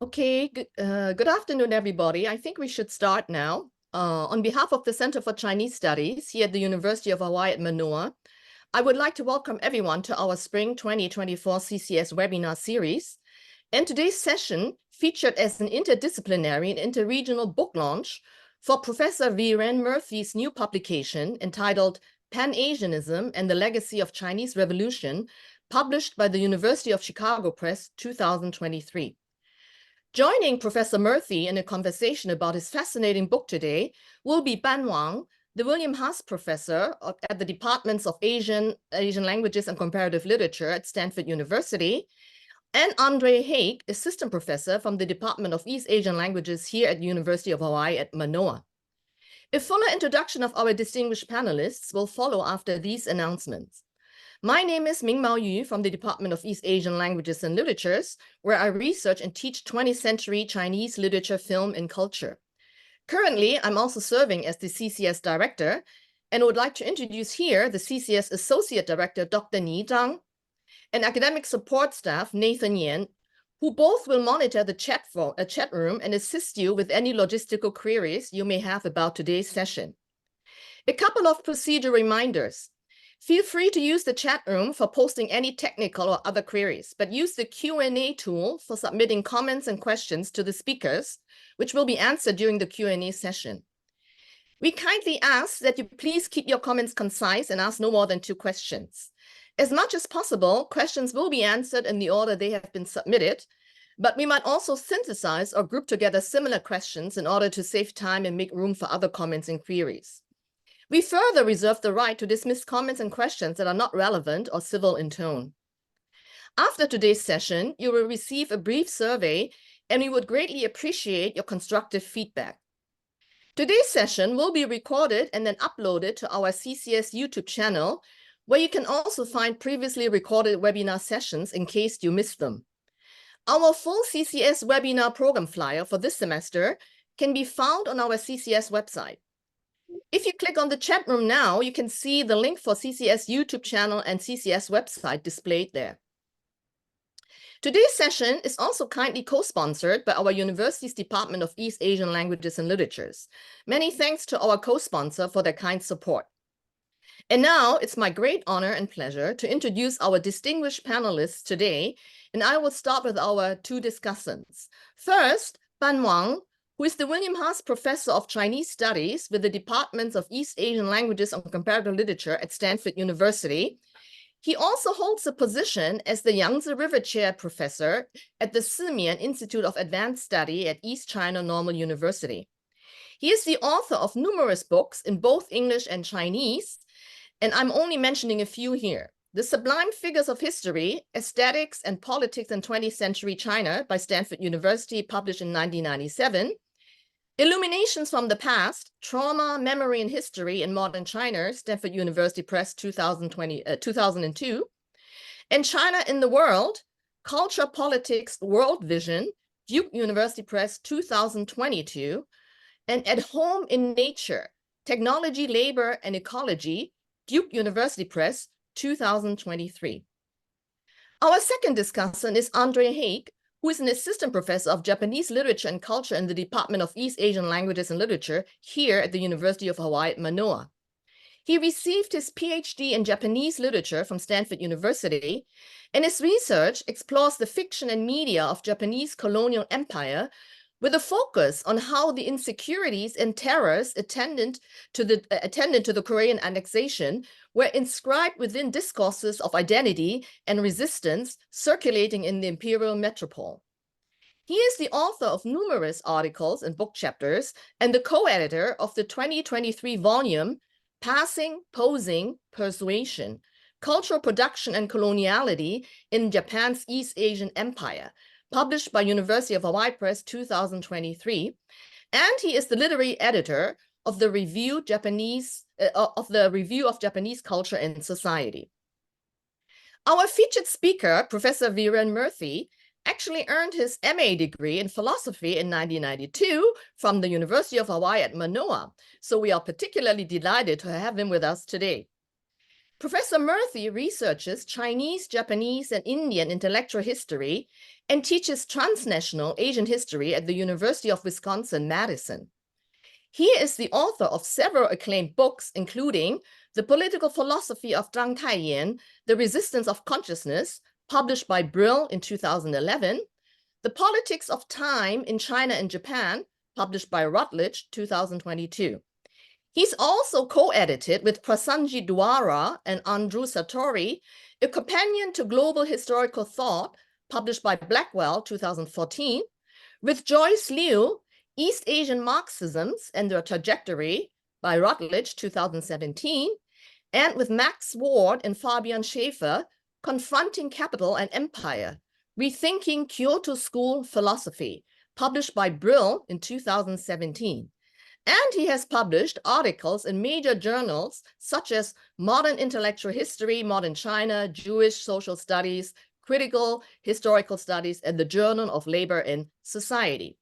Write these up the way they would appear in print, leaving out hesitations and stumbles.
Okay, good afternoon, everybody. I think we should start now. On behalf of the Center for Chinese Studies here at the University of Hawaii at Manoa, I would like to welcome everyone to our Spring 2024 CCS webinar series. And today's session featured as an interdisciplinary and interregional book launch for Professor Viren Murthy's new publication entitled Pan-Asianism and the Legacy of Chinese Revolution, published by the University of Chicago Press 2023. Joining Professor Murthy in a conversation about his fascinating book today will be Ban Wang, the William Haas Professor at the Departments of Asian Languages and Comparative Literature at Stanford University, and Andre Haig, Assistant Professor from the Department of East Asian Languages here at the University of Hawaii at Manoa. A fuller introduction of our distinguished panelists will follow after these announcements. My name is Ming-Mao Yu from the Department of East Asian Languages and Literatures, where I research and teach 20th century Chinese literature, film, and culture. Currently, I'm also serving as the CCS Director, and would like to introduce here the CCS Associate Director, Dr. Ni Zhang, and academic support staff, Nathan Yen, who both will monitor the chat room and assist you with any logistical queries you may have about today's session. A couple of procedure reminders. Feel free to use the chat room for posting any technical or other queries, but use the Q&A tool for submitting comments and questions to the speakers, which will be answered during the Q&A session. We kindly ask that you please keep your comments concise and ask no more than 2 questions. As much as possible, questions will be answered in the order they have been submitted, but we might also synthesize or group together similar questions in order to save time and make room for other comments and queries. We further reserve the right to dismiss comments and questions that are not relevant or civil in tone. After today's session, you will receive a brief survey, and we would greatly appreciate your constructive feedback. Today's session will be recorded and then uploaded to our CCS YouTube channel, where you can also find previously recorded webinar sessions in case you missed them. Our full CCS webinar program flyer for this semester can be found on our CCS website. If you click on the chat room now, you can see the link for CCS YouTube channel and CCS website displayed there. Today's session is also kindly co-sponsored by our university's Department of East Asian Languages and Literatures. Many thanks to our co-sponsor for their kind support. And now it's my great honor and pleasure to introduce our distinguished panelists today, and I will start with our 2 discussants. First, Ban Wang, who is the William Haas Professor of Chinese Studies with the Departments of East Asian Languages and Comparative Literature at Stanford University. He also holds a position as the Yangtze River Chair Professor at the Simian Institute of Advanced Study at East China Normal University. He is the author of numerous books in both English and Chinese, and I'm only mentioning a few here. The Sublime Figures of History, Aesthetics and Politics in 20th Century China by Stanford University, published in 1997. Illuminations from the Past, Trauma, Memory, and History in Modern China, Stanford University Press, 2002. And China in the World, Culture, Politics, World Vision, Duke University Press, 2022. And At Home in Nature, Technology, Labor, and Ecology, Duke University Press, 2023. Our second discussant is Andre Haig, who is an assistant professor of Japanese literature and culture in the Department of East Asian Languages and Literature here at the University of Hawaii at Manoa. He received his PhD in Japanese literature from Stanford University, and his research explores the fiction and media of Japanese colonial empire with a focus on how the insecurities and terrors attendant to the Korean annexation were inscribed within discourses of identity and resistance circulating in the imperial metropole. He is the author of numerous articles and book chapters and the co-editor of the 2023 volume, Passing, Posing, Persuasion, Cultural Production and Coloniality in Japan's East Asian Empire, published by University of Hawaii Press 2023, and he is the literary editor of the Review of Japanese Culture and Society. Our featured speaker, Professor Viren Murthy, actually earned his MA degree in philosophy in 1992 from the University of Hawaii at Manoa, so we are particularly delighted to have him with us today. Professor Murthy researches Chinese, Japanese, and Indian intellectual history and teaches transnational Asian history at the University of Wisconsin-Madison. He is the author of several acclaimed books, including The Political Philosophy of Zhang Taiyan, The Resistance of Consciousness, published by Brill in 2011, The Politics of Time in China and Japan, published by Routledge, 2022. He's also co-edited with Prasanjit Dwara and Andrew Sartori, A Companion to Global Historical Thought, published by Blackwell, 2014, with Joyce Liu, East Asian Marxisms and Their Trajectory by Routledge, 2017, and with Max Ward and Fabian Schaefer, Confronting Capital and Empire, Rethinking Kyoto School Philosophy, published by Brill in 2017. And he has published articles in major journals such as Modern Intellectual History, Modern China, Jewish Social Studies, Critical Historical Studies, and the Journal of Labor and Society.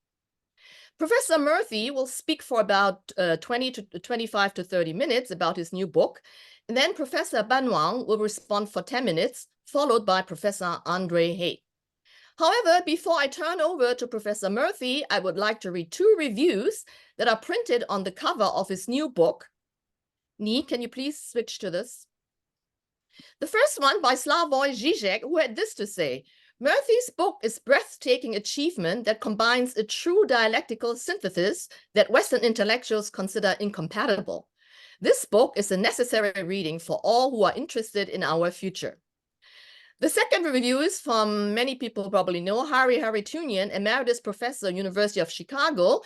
Professor Murthy will speak for about 20 to 25 to 30 minutes about his new book. And then Professor Ban Wang will respond for 10 minutes, followed by Professor Andre Hay. However, before I turn over to Professor Murthy, I would like to read two reviews that are printed on the cover of his new book. Ni, can you please switch to this? The first one by Slavoj Žižek, who had this to say: Murthy's book is breathtaking achievement that combines a true dialectical synthesis that Western intellectuals consider incompatible. This book is a necessary reading for all who are interested in our future. The second review is from, many people probably know, Hari Haritunian, Emeritus Professor, University of Chicago,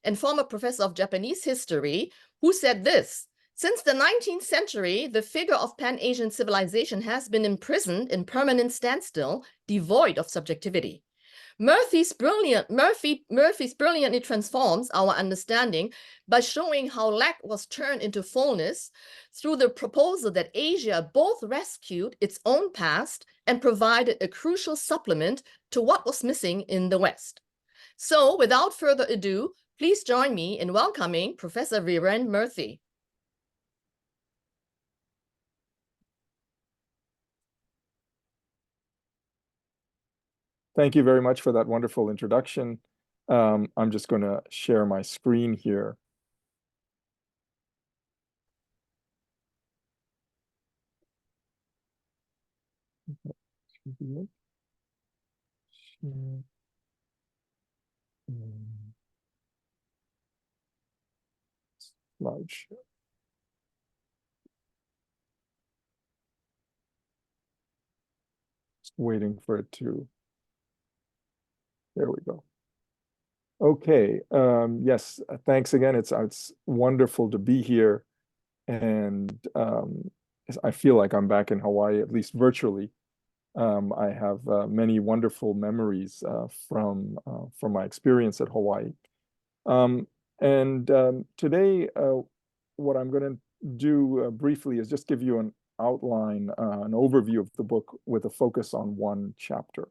and former Professor of Japanese History, who said this: since the 19th century, the figure of Pan-Asian civilization has been imprisoned in permanent standstill, devoid of subjectivity. Murphy brilliantly transforms our understanding by showing how lack was turned into fullness through the proposal that Asia both rescued its own past and provided a crucial supplement to what was missing in the West. So, without further ado, please join me in welcoming Professor Viren Murthy. Thank you very much for that wonderful introduction. I'm just going to share my screen here. Slideshow. Just waiting for it to. There we go. Okay. Yes. Thanks again. It's wonderful to be here, and I feel like I'm back in Hawaii, at least virtually. I have many wonderful memories from my experience at Hawaii. Today, what I'm going to do briefly is just give you an outline, an overview of the book with a focus on one chapter.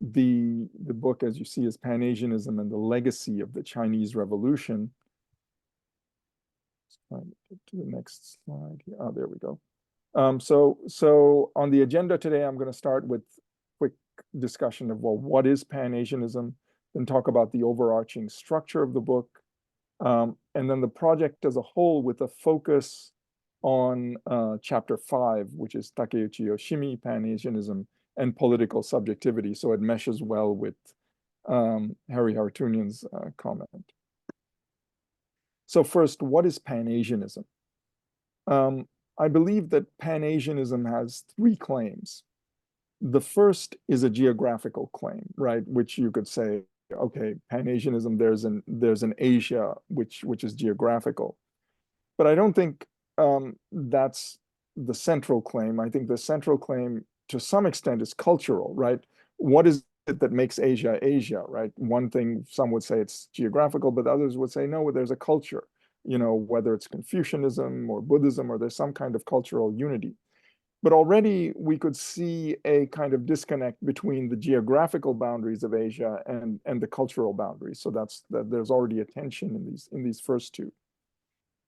The book, as you see, is Pan-Asianism and the Legacy of the Chinese Revolution. Let's get to the next slide here. Oh, there we go. So on the agenda today, I'm going to start with quick discussion of, well, what is Pan-Asianism, then talk about the overarching structure of the book, and then the project as a whole with a focus on chapter 5, which is Takeuchi Yoshimi, Pan-Asianism and Political Subjectivity. So it meshes well with Hari Haritunian's comment. So first, what is Pan-Asianism? I believe that Pan-Asianism has three claims. The first is a geographical claim, right? Which you could say, okay, Pan-Asianism, there's an Asia which is geographical. But I don't think that's the central claim. I think the central claim to some extent is cultural, right? What is it that makes Asia Asia, right? One thing, some would say it's geographical, but others would say, no, there's a culture, you know, whether it's Confucianism or Buddhism, or there's some kind of cultural unity. But already we could see a kind of disconnect between the geographical boundaries of Asia and the cultural boundaries. So there's already a tension in these first two.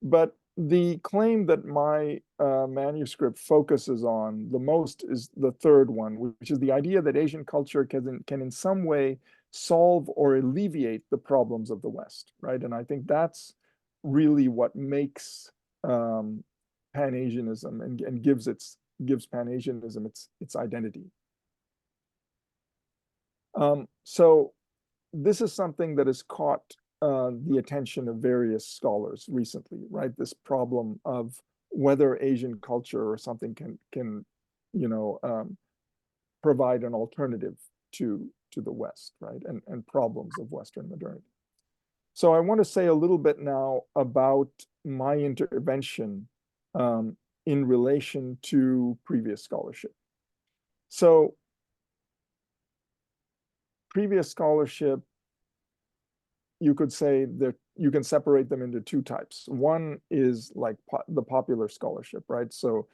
But the claim that my manuscript focuses on the most is the third one, which is the idea that Asian culture can in some way solve or alleviate the problems of the West, right? And I think that's really what makes Pan-Asianism and gives Pan-Asianism its identity. So this is something that has caught the attention of various scholars recently, right? This problem of whether Asian culture or something can provide an alternative to the West, right? And problems of Western modernity. So I want to say a little bit now about my intervention in relation to previous scholarship. So previous scholarship, you could say that you can separate them into two types. One is like the popular scholarship, right? So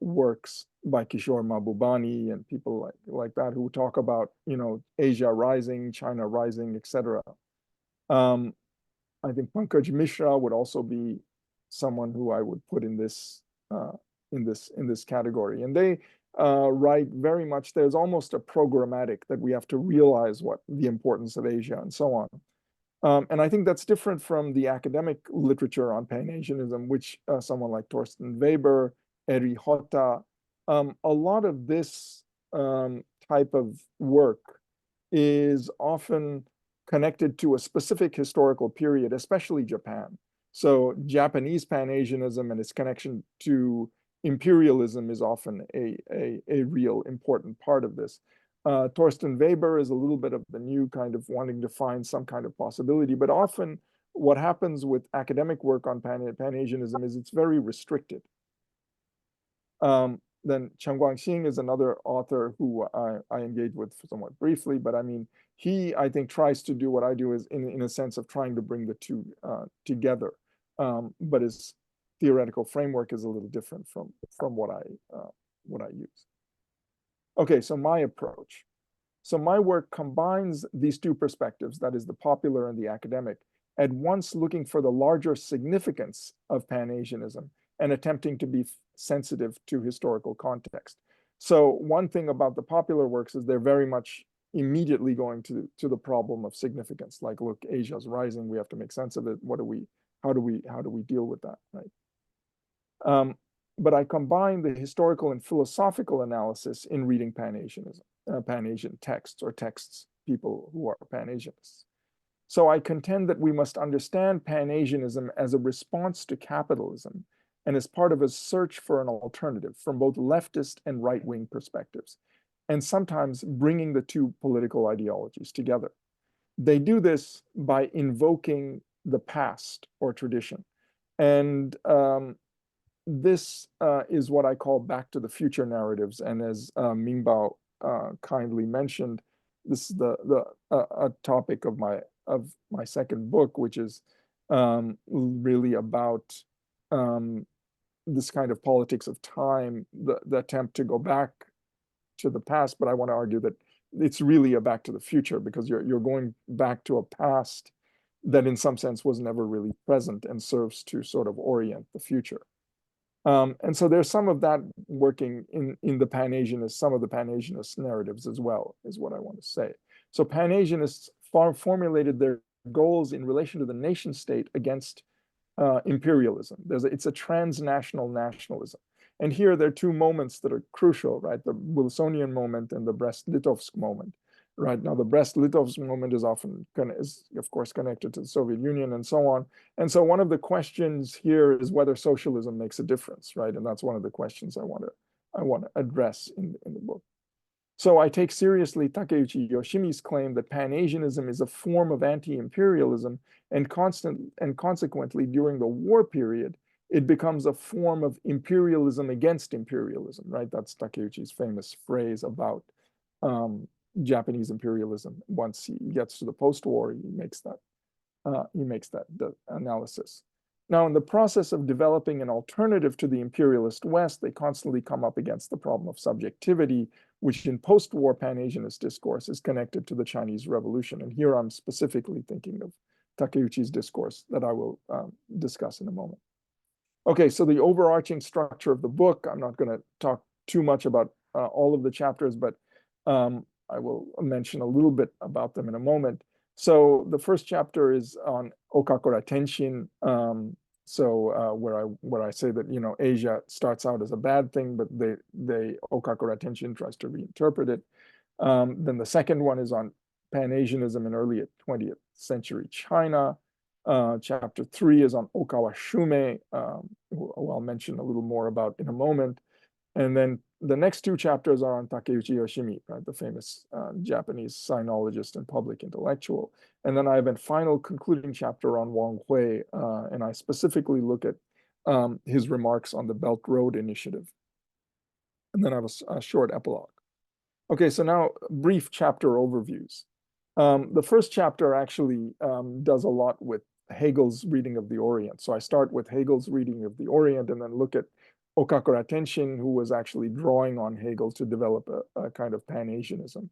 works by Kishore Mahbubani and people like that who talk about, Asia rising, China rising, etc. I think Pankaj Mishra would also be someone who I would put in this category. And they write very much, there's almost a programmatic that we have to realize what the importance of Asia and so on. And I think that's different from the academic literature on Pan-Asianism, which someone like Thorsten Weber, Eri Hotta, a lot of this type of work is often connected to a specific historical period, especially Japan. So Japanese Pan-Asianism and its connection to imperialism is often a real important part of this. Thorsten Weber is a little bit of the new kind of wanting to find some kind of possibility, but often what happens with academic work on Pan-Asianism is it's very restricted. Then Chen Guangxing is another author who I engage with somewhat briefly, but I mean, he, I think, tries to do what I do is in a sense of trying to bring the two together, but his theoretical framework is a little different from what I use. Okay, so my approach. So my work combines these two perspectives, that is the popular and the academic, at once looking for the larger significance of Pan-Asianism and attempting to be sensitive to historical context. So one thing about the popular works is they're very much immediately going to the problem of significance. Like, look, Asia's rising, we have to make sense of it. How do we deal with that, right? But I combine the historical and philosophical analysis in reading Pan-Asianism, Pan-Asian texts or texts, people who are Pan-Asianists. So I contend that we must understand Pan-Asianism as a response to capitalism and as part of a search for an alternative from both leftist and right-wing perspectives, and sometimes bringing the two political ideologies together. They do this by invoking the past or tradition. And this is what I call back to the future narratives. And as Mingbao kindly mentioned, this is a topic of my second book, which is really about this kind of politics of time, the attempt to go back to the past. But I want to argue that it's really a back to the future, because you're going back to a past that in some sense was never really present and serves to sort of orient the future. And so there's some of that working in the Pan-Asianist, some of the Pan-Asianist narratives as well, is what I want to say. So Pan-Asianists formulated their goals in relation to the nation state against imperialism. It's a transnational nationalism. And here there are two moments that are crucial, right? The Wilsonian moment and the Brest-Litovsk moment. Right now, the Brest-Litovsk moment is often of course connected to the Soviet Union and so on. And so one of the questions here is whether socialism makes a difference, right? And that's one of the questions I want to address in the book. So I take seriously Takeuchi Yoshimi's claim that Pan-Asianism is a form of anti-imperialism, and consequently during the war period, it becomes a form of imperialism against imperialism, right? That's Takeuchi's famous phrase about Japanese imperialism. Once he gets to the post-war, he makes that analysis. Now, in the process of developing an alternative to the imperialist West, they constantly come up against the problem of subjectivity, which in post-war Pan-Asianist discourse is connected to the Chinese Revolution. And here I'm specifically thinking of Takeuchi's discourse that I will discuss in a moment. Okay, so the overarching structure of the book, I'm not going to talk too much about all of the chapters, but I will mention a little bit about them in a moment. So the first chapter is on Okakura Tenshin. Where I say that, you know, Asia starts out as a bad thing, but Okakura Tenshin tries to reinterpret it. Then the second one is on Pan-Asianism in early 20th century China. Chapter 3 is on Okawa Shume, who I'll mention a little more about in a moment. And then the next two chapters are on Takeuchi Yoshimi, right, the famous Japanese sinologist and public intellectual. And then I have a final concluding chapter on Wang Hui, and I specifically look at his remarks on the Belt Road Initiative. And then I have a short epilogue. Okay, so now brief chapter overviews. The first chapter actually does a lot with Hegel's reading of the Orient. So I start with Hegel's reading of the Orient and then look at Okakura Tenshin, who was actually drawing on Hegel to develop a kind of Pan-Asianism.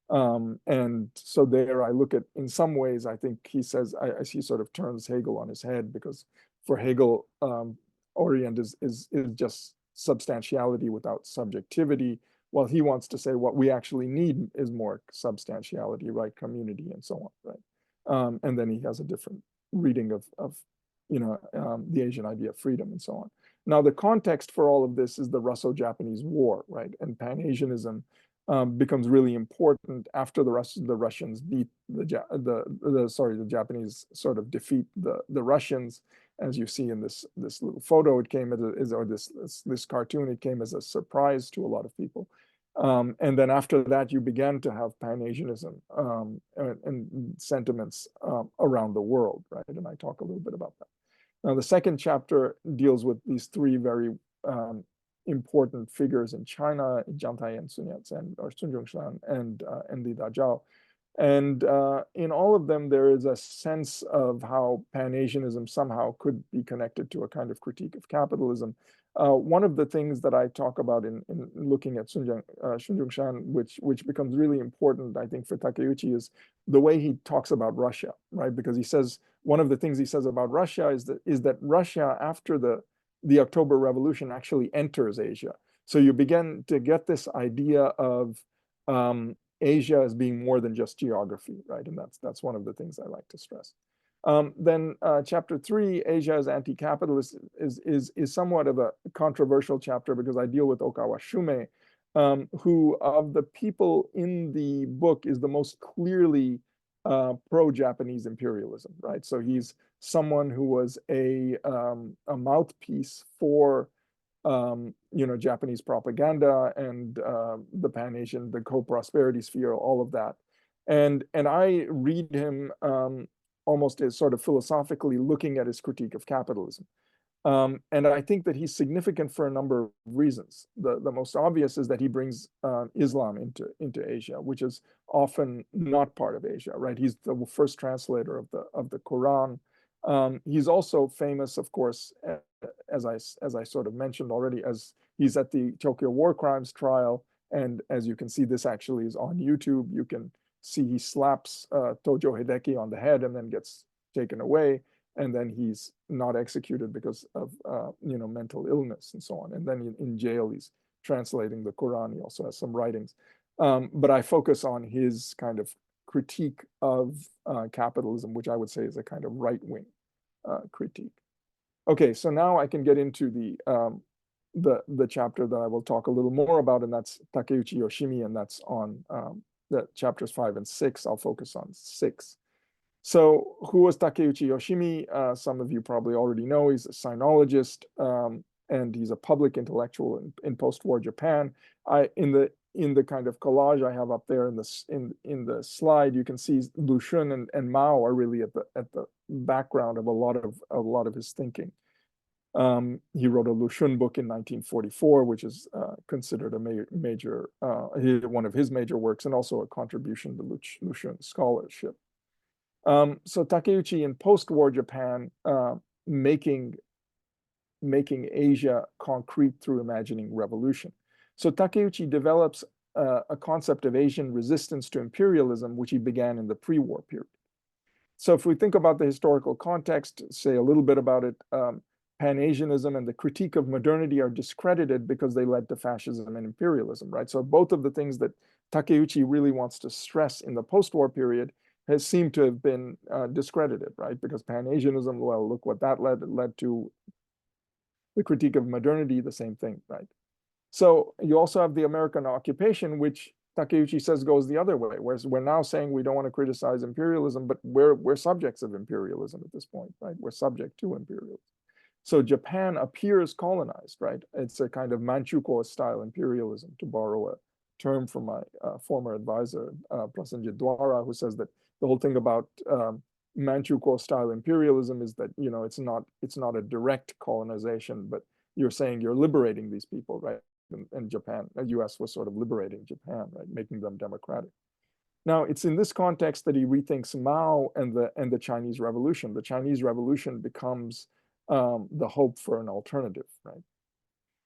And so there I look at, in some ways, I think he says, he sort of turns Hegel on his head, because for Hegel, Orient is just substantiality without subjectivity, while he wants to say what we actually need is more substantiality, right, community and so on, right? And then he has a different reading of the Asian idea of freedom and so on. Now, the context for all of this is the Russo-Japanese War, right? And Pan-Asianism becomes really important after the Russians beat the Japanese sort of defeat the Russians. As you see in this little photo, it came as this cartoon, it came as a surprise to a lot of people. And then after that, you began to have Pan-Asianism and sentiments around the world, right? And I talk a little bit about that. Now, the second chapter deals with these three very important figures in China, Jiang Tai and Sun Yat-sen, or Sun Yat-sen and Li Dazhao. And in all of them, there is a sense of how Pan-Asianism somehow could be connected to a kind of critique of capitalism. One of the things that I talk about in looking at Sun Yat-sen, which becomes really important, I think, for Takeuchi, is the way he talks about Russia, right? Because he says, one of the things he says about Russia is that Russia, after the October Revolution, actually enters Asia. So you begin to get this idea of Asia as being more than just geography, right? And that's one of the things I like to stress. Then chapter 3, Asia as anti-capitalist, is somewhat of a controversial chapter, because I deal with Okawa Shume, who of the people in the book is the most clearly pro-Japanese imperialism, right? So he's someone who was a mouthpiece for Japanese propaganda and the Pan-Asian, the co-prosperity sphere, all of that. And I read him almost as sort of philosophically looking at his critique of capitalism. And I think that he's significant for a number of reasons. The most obvious is that he brings Islam into Asia, which is often not part of Asia, right? He's the first translator of the Quran. He's also famous, of course, as I sort of mentioned already, as he's at the Tokyo War Crimes trial. And as you can see, this actually is on YouTube. You can see he slaps Tojo Hideki on the head and then gets taken away. And then he's not executed because of mental illness and so on. And then in jail, he's translating the Quran. He also has some writings. But I focus on his kind of critique of capitalism, which I would say is a kind of right-wing critique. Okay, so now I can get into the chapter that I will talk a little more about, and that's Takeuchi Yoshimi, and that's on the chapters 5 and 6. I'll focus on 6. So who was Takeuchi Yoshimi? Some of you probably already know. He's a sinologist, and he's a public intellectual in post-war Japan. In the kind of collage I have up there in the slide, you can see Lu Xun and Mao are really at the background of a lot of his thinking. He wrote a Lu Xun book in 1944, which is considered a major one of his major works, and also a contribution to Lu Xun scholarship. So Takeuchi in post-war Japan, making Asia concrete through imagining revolution. So Takeuchi develops a concept of Asian resistance to imperialism, which he began in the pre-war period. So if we think about the historical context, say a little bit about it, Pan-Asianism and the critique of modernity are discredited because they led to fascism and imperialism, right? So both of the things that Takeuchi really wants to stress in the post-war period has seemed to have been discredited, right? Because Pan-Asianism, well, look what that led. It led to the critique of modernity, the same thing, right? So you also have the American occupation, which Takeuchi says goes the other way, whereas we're now saying we don't want to criticize imperialism, but we're subjects of imperialism at this point, right? We're subject to imperialism. So Japan appears colonized, right? It's a kind of Manchukuo-style imperialism, to borrow a term from my former advisor, Prasenjit Dwara, who says that the whole thing about Manchukuo-style imperialism is that, you know, it's not a direct colonization, but you're saying you're liberating these people, right? And Japan, the US was sort of liberating Japan, right? Making them democratic. Now, it's in this context that he rethinks Mao and the Chinese Revolution. The Chinese Revolution becomes the hope for an alternative, right?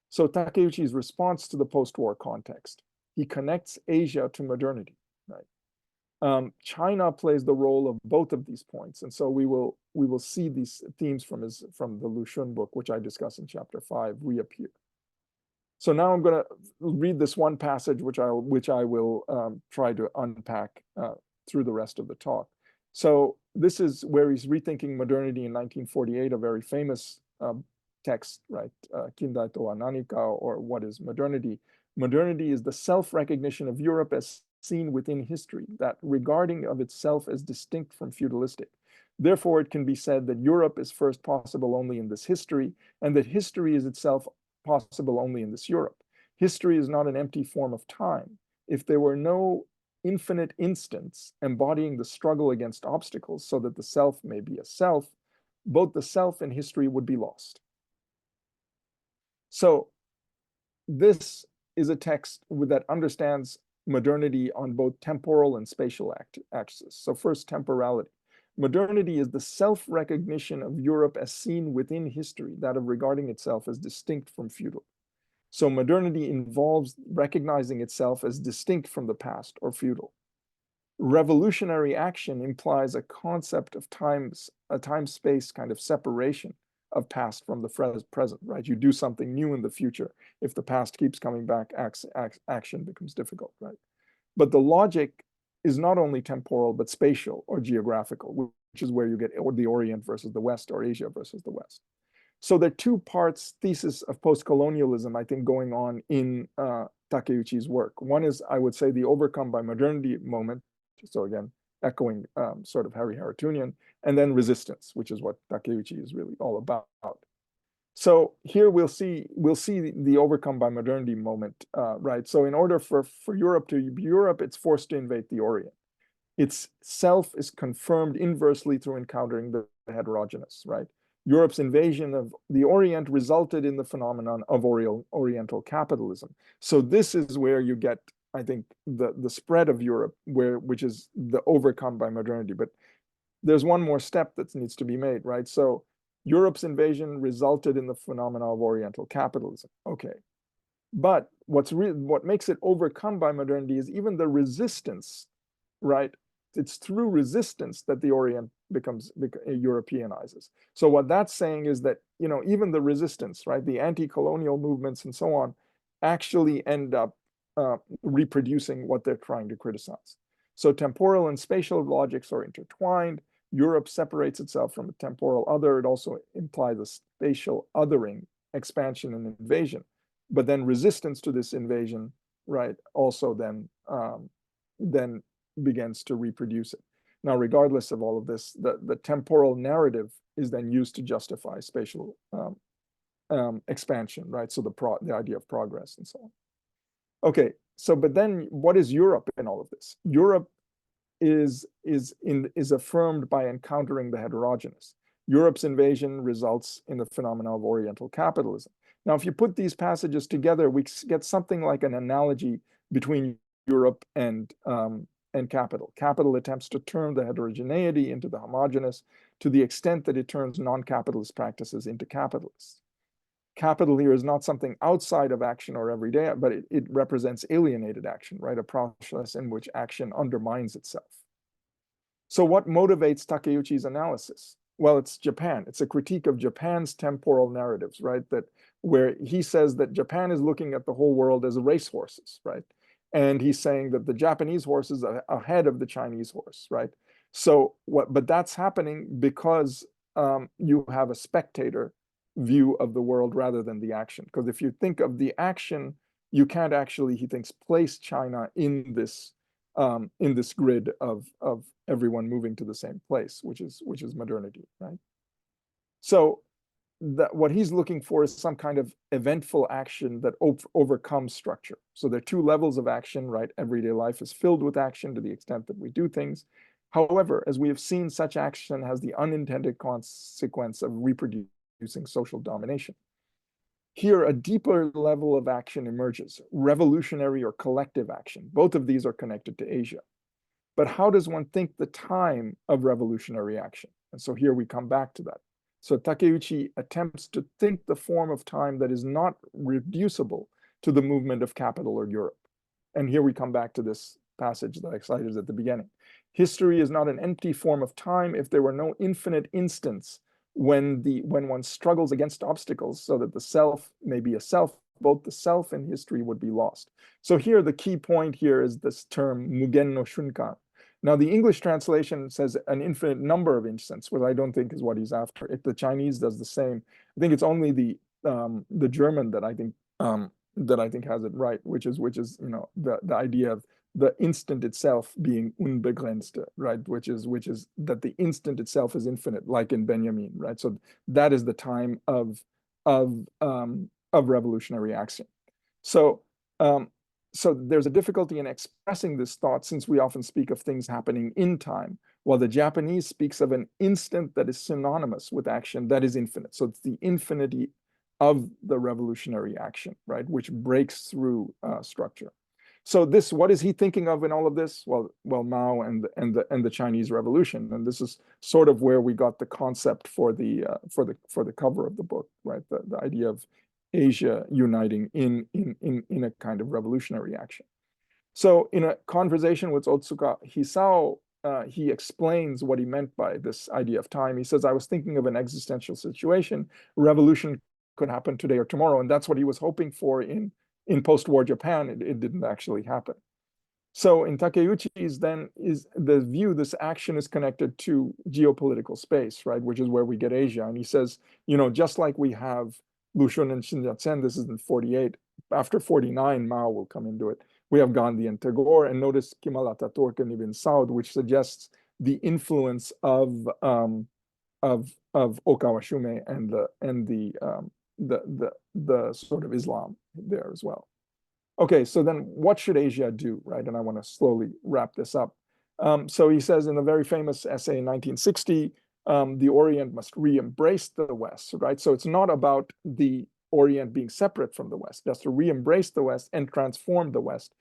So Takeuchi's response to the post-war context, he connects Asia to modernity, right? China plays the role of both of these points, and so we will see these themes from the Lu Xun book, which I discuss in chapter 5, reappear. So now I'm going to read this one passage, which I will try to unpack through the rest of the talk. So this is where he's rethinking modernity in 1948, a very famous text, right? Kindai to wa nanika, or what is modernity? Modernity is the self-recognition of Europe as seen within history, that regarding of itself as distinct from feudalistic. Therefore, it can be said that Europe is first possible only in this history, and that history is itself possible only in this Europe. History is not an empty form of time. If there were no infinite instants embodying the struggle against obstacles so that the self may be a self, both the self and history would be lost. So this is a text that understands modernity on both temporal and spatial axes. So first, temporality. Modernity is the self-recognition of Europe as seen within history, that of regarding itself as distinct from feudal. So modernity involves recognizing itself as distinct from the past or feudal. Revolutionary action implies a concept of a time-space kind of separation of past from the present, right? You do something new in the future. If the past keeps coming back, action becomes difficult, right? But the logic is not only temporal, but spatial or geographical, which is where you get the Orient versus the West, or Asia versus the West. So there are two parts thesis of post-colonialism, I think, going on in Takeuchi's work. One is, I would say, the overcome by modernity moment. So again, echoing sort of Harry Haratunian, and then resistance, which is what Takeuchi is really all about. So here we'll see the overcome by modernity moment, right? So in order for Europe to be Europe, it's forced to invade the Orient. Its self is confirmed inversely through encountering the heterogeneous, right? Europe's invasion of the Orient resulted in the phenomenon of Oriental capitalism. So this is where you get, I think, the spread of Europe, which is the overcome by modernity. But there's one more step that needs to be made, right? So Europe's invasion resulted in the phenomena of Oriental capitalism. Okay, but what makes it overcome by modernity is even the resistance, right? It's through resistance that the Orient becomes Europeanizes. So what that's saying is that, you know, even the resistance, right, the anti-colonial movements and so on, actually end up reproducing what they're trying to criticize. So temporal and spatial logics are intertwined. Europe separates itself from a temporal other. It also implies a spatial othering, expansion and invasion. But then resistance to this invasion, right, also then begins to reproduce it. Now, regardless of all of this, the temporal narrative is then used to justify spatial expansion, right? So the idea of progress and so on. Okay, so but then what is Europe in all of this? Europe is affirmed by encountering the heterogeneous. Europe's invasion results in the phenomena of Oriental capitalism. Now, if you put these passages together, we get something like an analogy between Europe and capital. Capital attempts to turn the heterogeneity into the homogeneous to the extent that it turns non-capitalist practices into capitalists. Capital here is not something outside of action or everyday, but it represents alienated action, right? A process in which action undermines itself. So what motivates Takeuchi's analysis? well, it's Japan. It's a critique of Japan's temporal narratives, right? That where he says that Japan is looking at the whole world as racehorses, right? And he's saying that the Japanese horse is ahead of the Chinese horse, right? So but that's happening because you have a spectator view of the world rather than the action. Because if you think of the action, you can't actually, he thinks, place China in this grid of everyone moving to the same place, which is modernity, right? So what he's looking for is some kind of eventful action that overcomes structure. So there are two levels of action, right? Everyday life is filled with action to the extent that we do things. However, as we have seen, such action has the unintended consequence of reproducing social domination. Here, a deeper level of action emerges, revolutionary or collective action. Both of these are connected to Asia. But how does one think the time of revolutionary action? And so here we come back to that. So Takeuchi attempts to think the form of time that is not reducible to the movement of capital or Europe. And here we come back to this passage that I cited at the beginning. History is not an empty form of time if there were no infinite instants when one struggles against obstacles so that the self may be a self, both the self and history would be lost. So here the key point here is this term mugen no shunkan. Now the English translation says an infinite number of instants, which I don't think is what he's after. If the Chinese does the same, I think it's only the German that I think has it right, which is the idea of the instant itself being unbegrenzte, right? Which is that the instant itself is infinite, like in Benjamin, right? So that is the time of revolutionary action. So there's a difficulty in expressing this thought since we often speak of things happening in time, while the Japanese speaks of an instant that is synonymous with action that is infinite. So it's the infinity of the revolutionary action, right, which breaks through structure. So what is he thinking of in all of this? Well, Mao and the Chinese Revolution, and this is sort of where we got the concept for the cover of the book, right? The idea of Asia uniting in a kind of revolutionary action. So in a conversation with Otsuka Hisao, he explains what he meant by this idea of time. He says, I was thinking of an existential situation. Revolution could happen today or tomorrow, and that's what he was hoping for in post-war Japan. It didn't actually happen. So in Takeuchi's then is the view this action is connected to geopolitical space, right, which is where we get Asia. And he says, just like we have Lushun and Shinjatsen, this is in 48. After 49, Mao will come into it. We have Gandhi and Tagore, and notice Kemal Ataturk and Ibn Saud, which suggests the influence of Okawa Shume and the sort of Islam there as well. Okay, so then what should Asia do, right? And I want to slowly wrap this up. So he says in the very famous essay in 1960, the Orient must re-embrace the West, right? So it's not about the Orient being separate from the West. It has to re-embrace the West and transform the West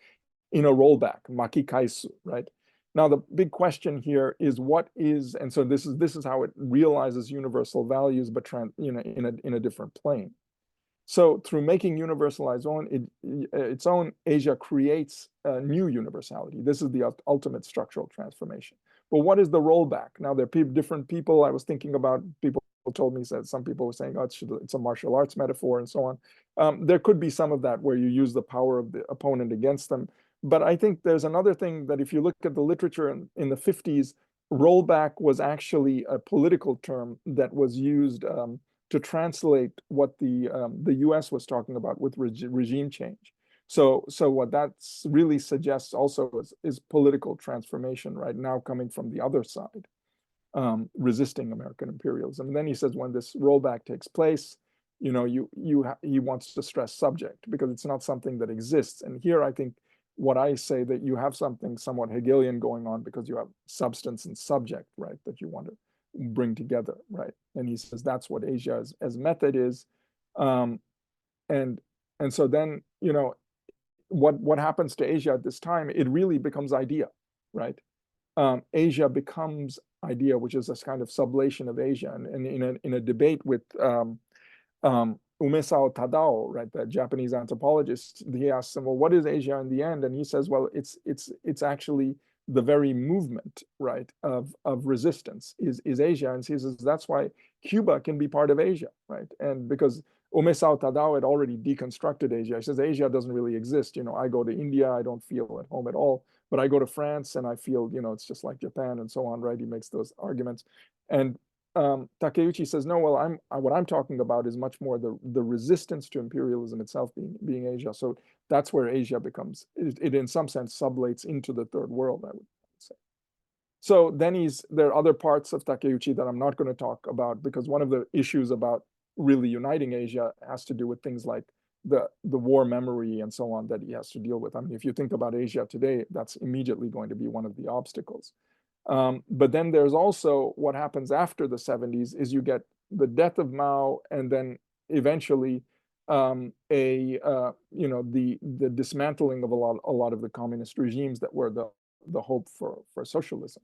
in a rollback, makikaisu, right? Now the big question here is and so this is how it realizes universal values, but in a different plane. So through making universalized its own, Asia creates a new universality. This is the ultimate structural transformation. But what is the rollback? Now there are different people I was thinking about. People told me that some people were saying, oh, it's a martial arts metaphor and so on. There could be some of that where you use the power of the opponent against them. But I think there's another thing that if you look at the literature in the 50s, rollback was actually a political term that was used to translate what the U.S. was talking about with regime change. So what that really suggests also is political transformation, right, now coming from the other side, resisting American imperialism. And then he says when this rollback takes place, he wants to stress subject because it's not something that exists. And here I think what I say that you have something somewhat Hegelian going on because you have substance and subject, right, that you want to bring together, right? And he says that's what Asia as method is, and so then what happens to Asia at this time? It really becomes idea, right? Asia becomes idea, which is this kind of sublation of Asia, and in a debate with Umesao Tadao, right, the Japanese anthropologist, he asks him, well, what is Asia in the end? And he says, well, it's actually the very movement, right, of resistance is Asia, and he says that's why Cuba can be part of Asia, right? And because Umesao Tadao had already deconstructed Asia. He says Asia doesn't really exist. I go to India, I don't feel at home at all, but I go to France and I feel, it's just like Japan and so on, right? He makes those arguments. And Takeuchi says, no, well, what I'm talking about is much more the resistance to imperialism itself being Asia. So that's where Asia becomes, it in some sense sublates into the third world, I would say. So then there are other parts of Takeuchi that I'm not going to talk about, because one of the issues about really uniting Asia has to do with things like the war memory and so on that he has to deal with. I mean, if you think about Asia today, that's immediately going to be one of the obstacles. But then there's also what happens after the 70s is you get the death of Mao, and then eventually the dismantling of a lot of the communist regimes that were the hope for socialism.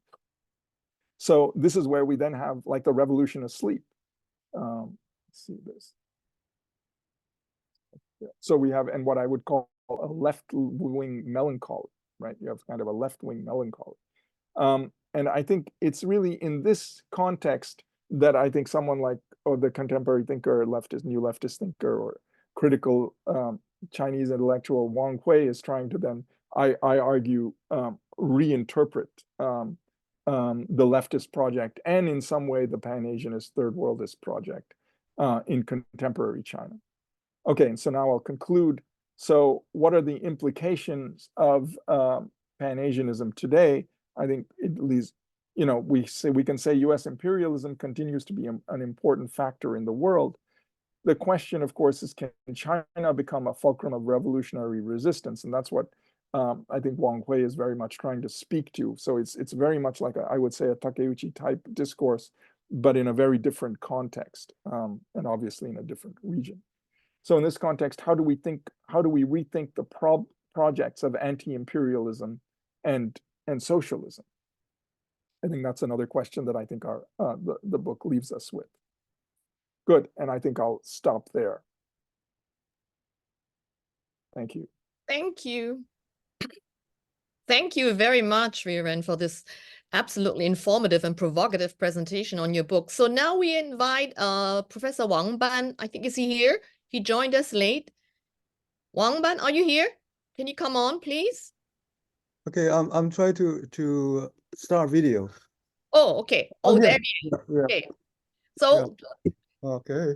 So this is where we then have like the revolution asleep. Let's see this. So we have, and what I would call a left-wing melancholy, right? You have kind of a left-wing melancholy. And I think it's really in this context that I think someone like, the contemporary thinker, new leftist thinker, or critical Chinese intellectual Wang Hui is trying to then, I argue, reinterpret the leftist project, and in some way the Pan-Asianist third worldist project in contemporary China. Okay, and so now I'll conclude. So what are the implications of Pan-Asianism today? I think at least, we can say US imperialism continues to be an important factor in the world. The question, of course, is, can China become a fulcrum of revolutionary resistance? And that's what I think Wang Hui is very much trying to speak to. So it's very much like I would say a Takeuchi type discourse, but in a very different context, and obviously in a different region. So in this context, how do we rethink the projects of anti-imperialism and socialism? I think that's another question that I think the book leaves us with. Good, and I think I'll stop there. Thank you. Thank you. Thank you very much, Viren, for this absolutely informative and provocative presentation on your book. So now we invite Professor Wang Ban. I think, is he here? He joined us late. Wang Ban, are you here? Can you come on, please? Okay, I'm trying to start video. Oh, okay. Oh, there he is. Yeah. Okay. So okay.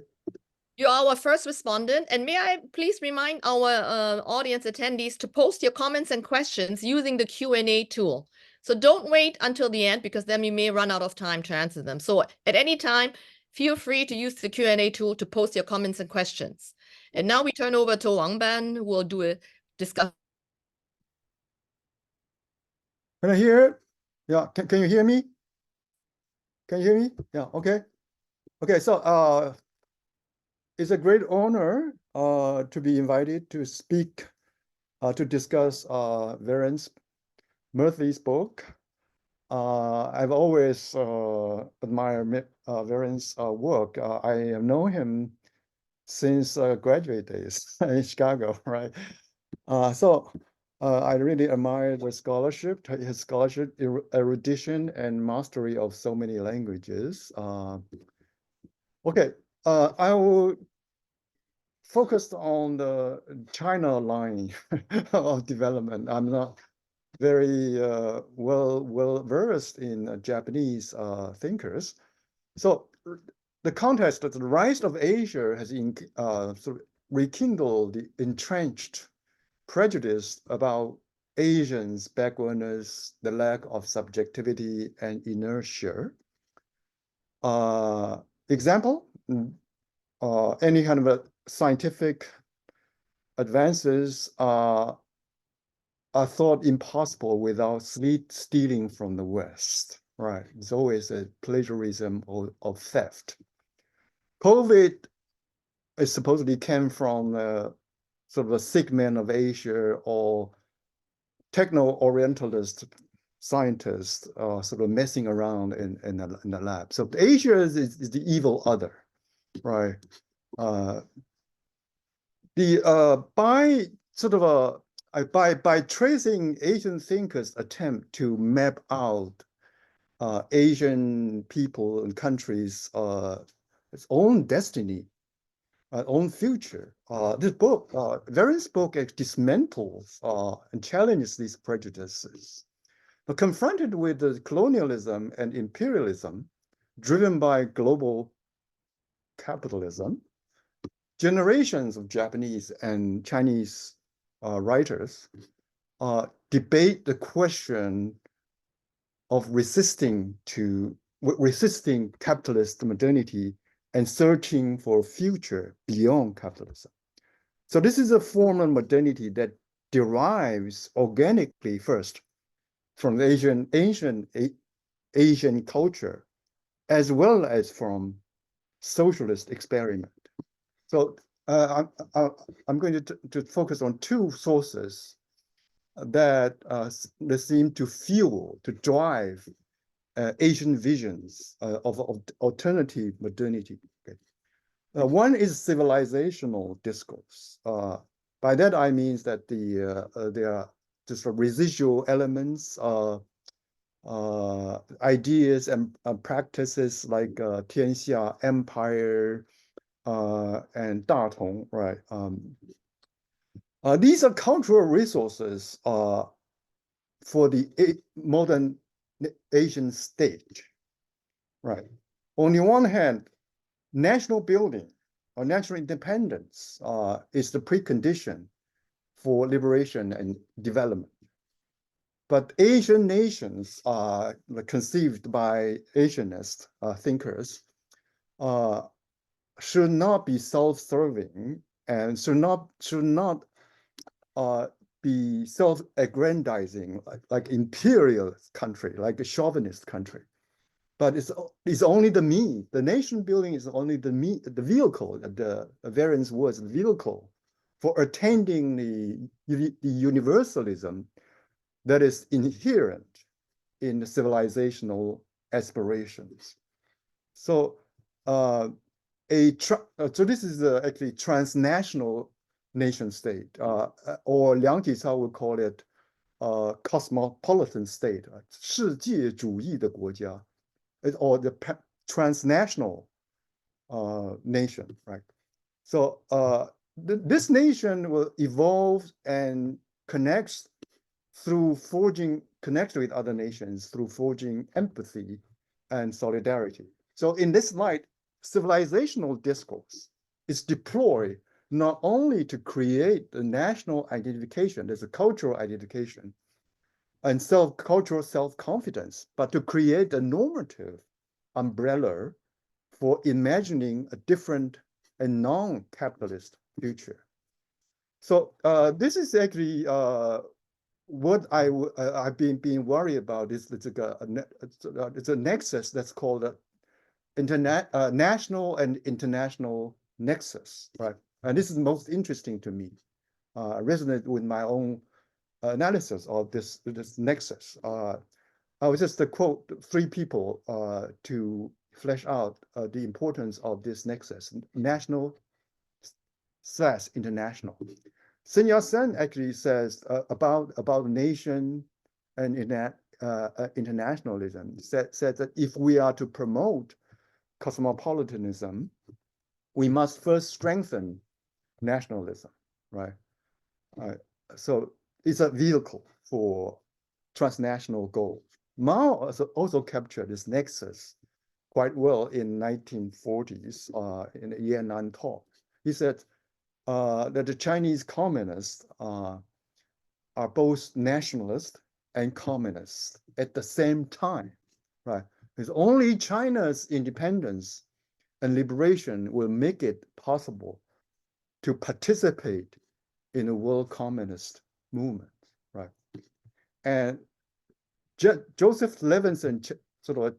You're our first respondent, and may I please remind our audience attendees to post your comments and questions using the Q&A tool. So don't wait until the end, because then we may run out of time to answer them. So at any time, feel free to use the Q&A tool to post your comments and questions. And now we turn over to Wang Ban, who will do a discussion. Can I hear it? Yeah, can you hear me? Can you hear me? Yeah, okay. Okay, so it's a great honor to be invited to speak, to discuss Viren's Murthy's book. I've always admired Viren's work. I have known him since graduate days in Chicago, right? So I really admire the scholarship, his scholarship, erudition, and mastery of so many languages. Okay, I will focus on the China line of development. I'm not very well versed in Japanese thinkers. So the context that the rise of Asia has sort of rekindled the entrenched prejudice about Asians, backwardness, the lack of subjectivity and inertia. Example, any kind of a scientific advances are thought impossible without stealing from the West, right? It's always a plagiarism of theft. COVID is supposedly came from sort of a segment of Asia, or techno-orientalist scientists sort of messing around in the lab. So Asia is the evil other, right? By sort of by tracing Asian thinkers' attempt to map out Asian people and countries' its own destiny, own future. This book, various book dismantles and challenges these prejudices. But confronted with the colonialism and imperialism driven by global capitalism, generations of Japanese and Chinese writers debate the question of resisting capitalist modernity and searching for a future beyond capitalism. So this is a form of modernity that derives organically first from ancient Asian culture, as well as from socialist experiment. So I'm going to focus on two sources that seem to fuel, to drive Asian visions of alternative modernity. Okay. One is civilizational discourse. By that I mean that there are just residual elements, ideas and practices like Tianxia, empire, and Datong, right? These are cultural resources for the modern Asian state, right? On the one hand, national building or national independence is the precondition for liberation and development. But Asian nations conceived by Asianist thinkers should not be self-serving and should not be self-aggrandizing like imperial country, like a chauvinist country. But it's only the me. The nation building is only the me, the vehicle, the variance was the vehicle for attaining the universalism that is inherent in the civilizational aspirations. So so this is actually transnational nation state, or Liang Jicao would call it cosmopolitan state, 世界主义的国家, or the transnational nation, right? So this nation will evolve and connect with other nations through forging empathy and solidarity. So in this light, civilizational discourse is deployed not only to create the national identification, there's a cultural identification, and cultural self-confidence, but to create a normative umbrella for imagining a different and non-capitalist future. So this is actually what I've been worried about. It's a nexus that's called a national and international nexus, right? And this is most interesting to me. I resonate with my own analysis of this nexus. I was just to quote three people to flesh out the importance of this nexus: national / international. Sun Yat-sen actually says about nation and internationalism, said that if we are to promote cosmopolitanism, we must first strengthen nationalism, right? So it's a vehicle for transnational goals. Mao also captured this nexus quite well in 1940s in the Yan'an talk. He said that the Chinese communists are both nationalist and communist at the same time, right? It's only China's independence and liberation will make it possible to participate in a world communist movement, right? And Joseph Levinson sort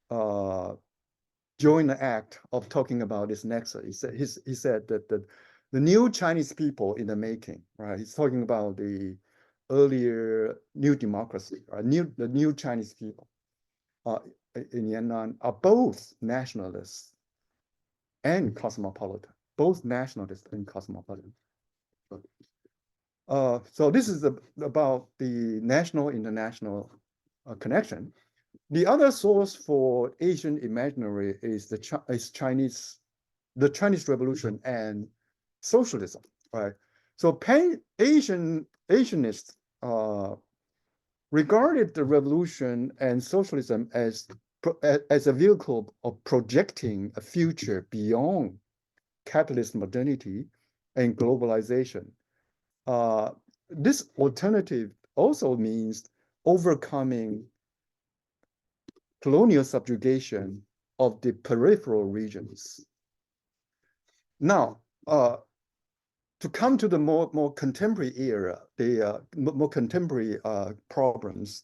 of joined the act of talking about this nexus. He said that the new Chinese people in the making, right? He's talking about the earlier new democracy, right? The new Chinese people in Yan'an are both nationalists and cosmopolitan, both nationalists and cosmopolitan. So this is about the national-international connection. The other source for Asian imaginary is the Chinese Revolution and socialism, right? So Pan-Asianists regarded the revolution and socialism as a vehicle of projecting a future beyond capitalist modernity and globalization. This alternative also means overcoming colonial subjugation of the peripheral regions. Now, to come to the more contemporary era, the more contemporary problems,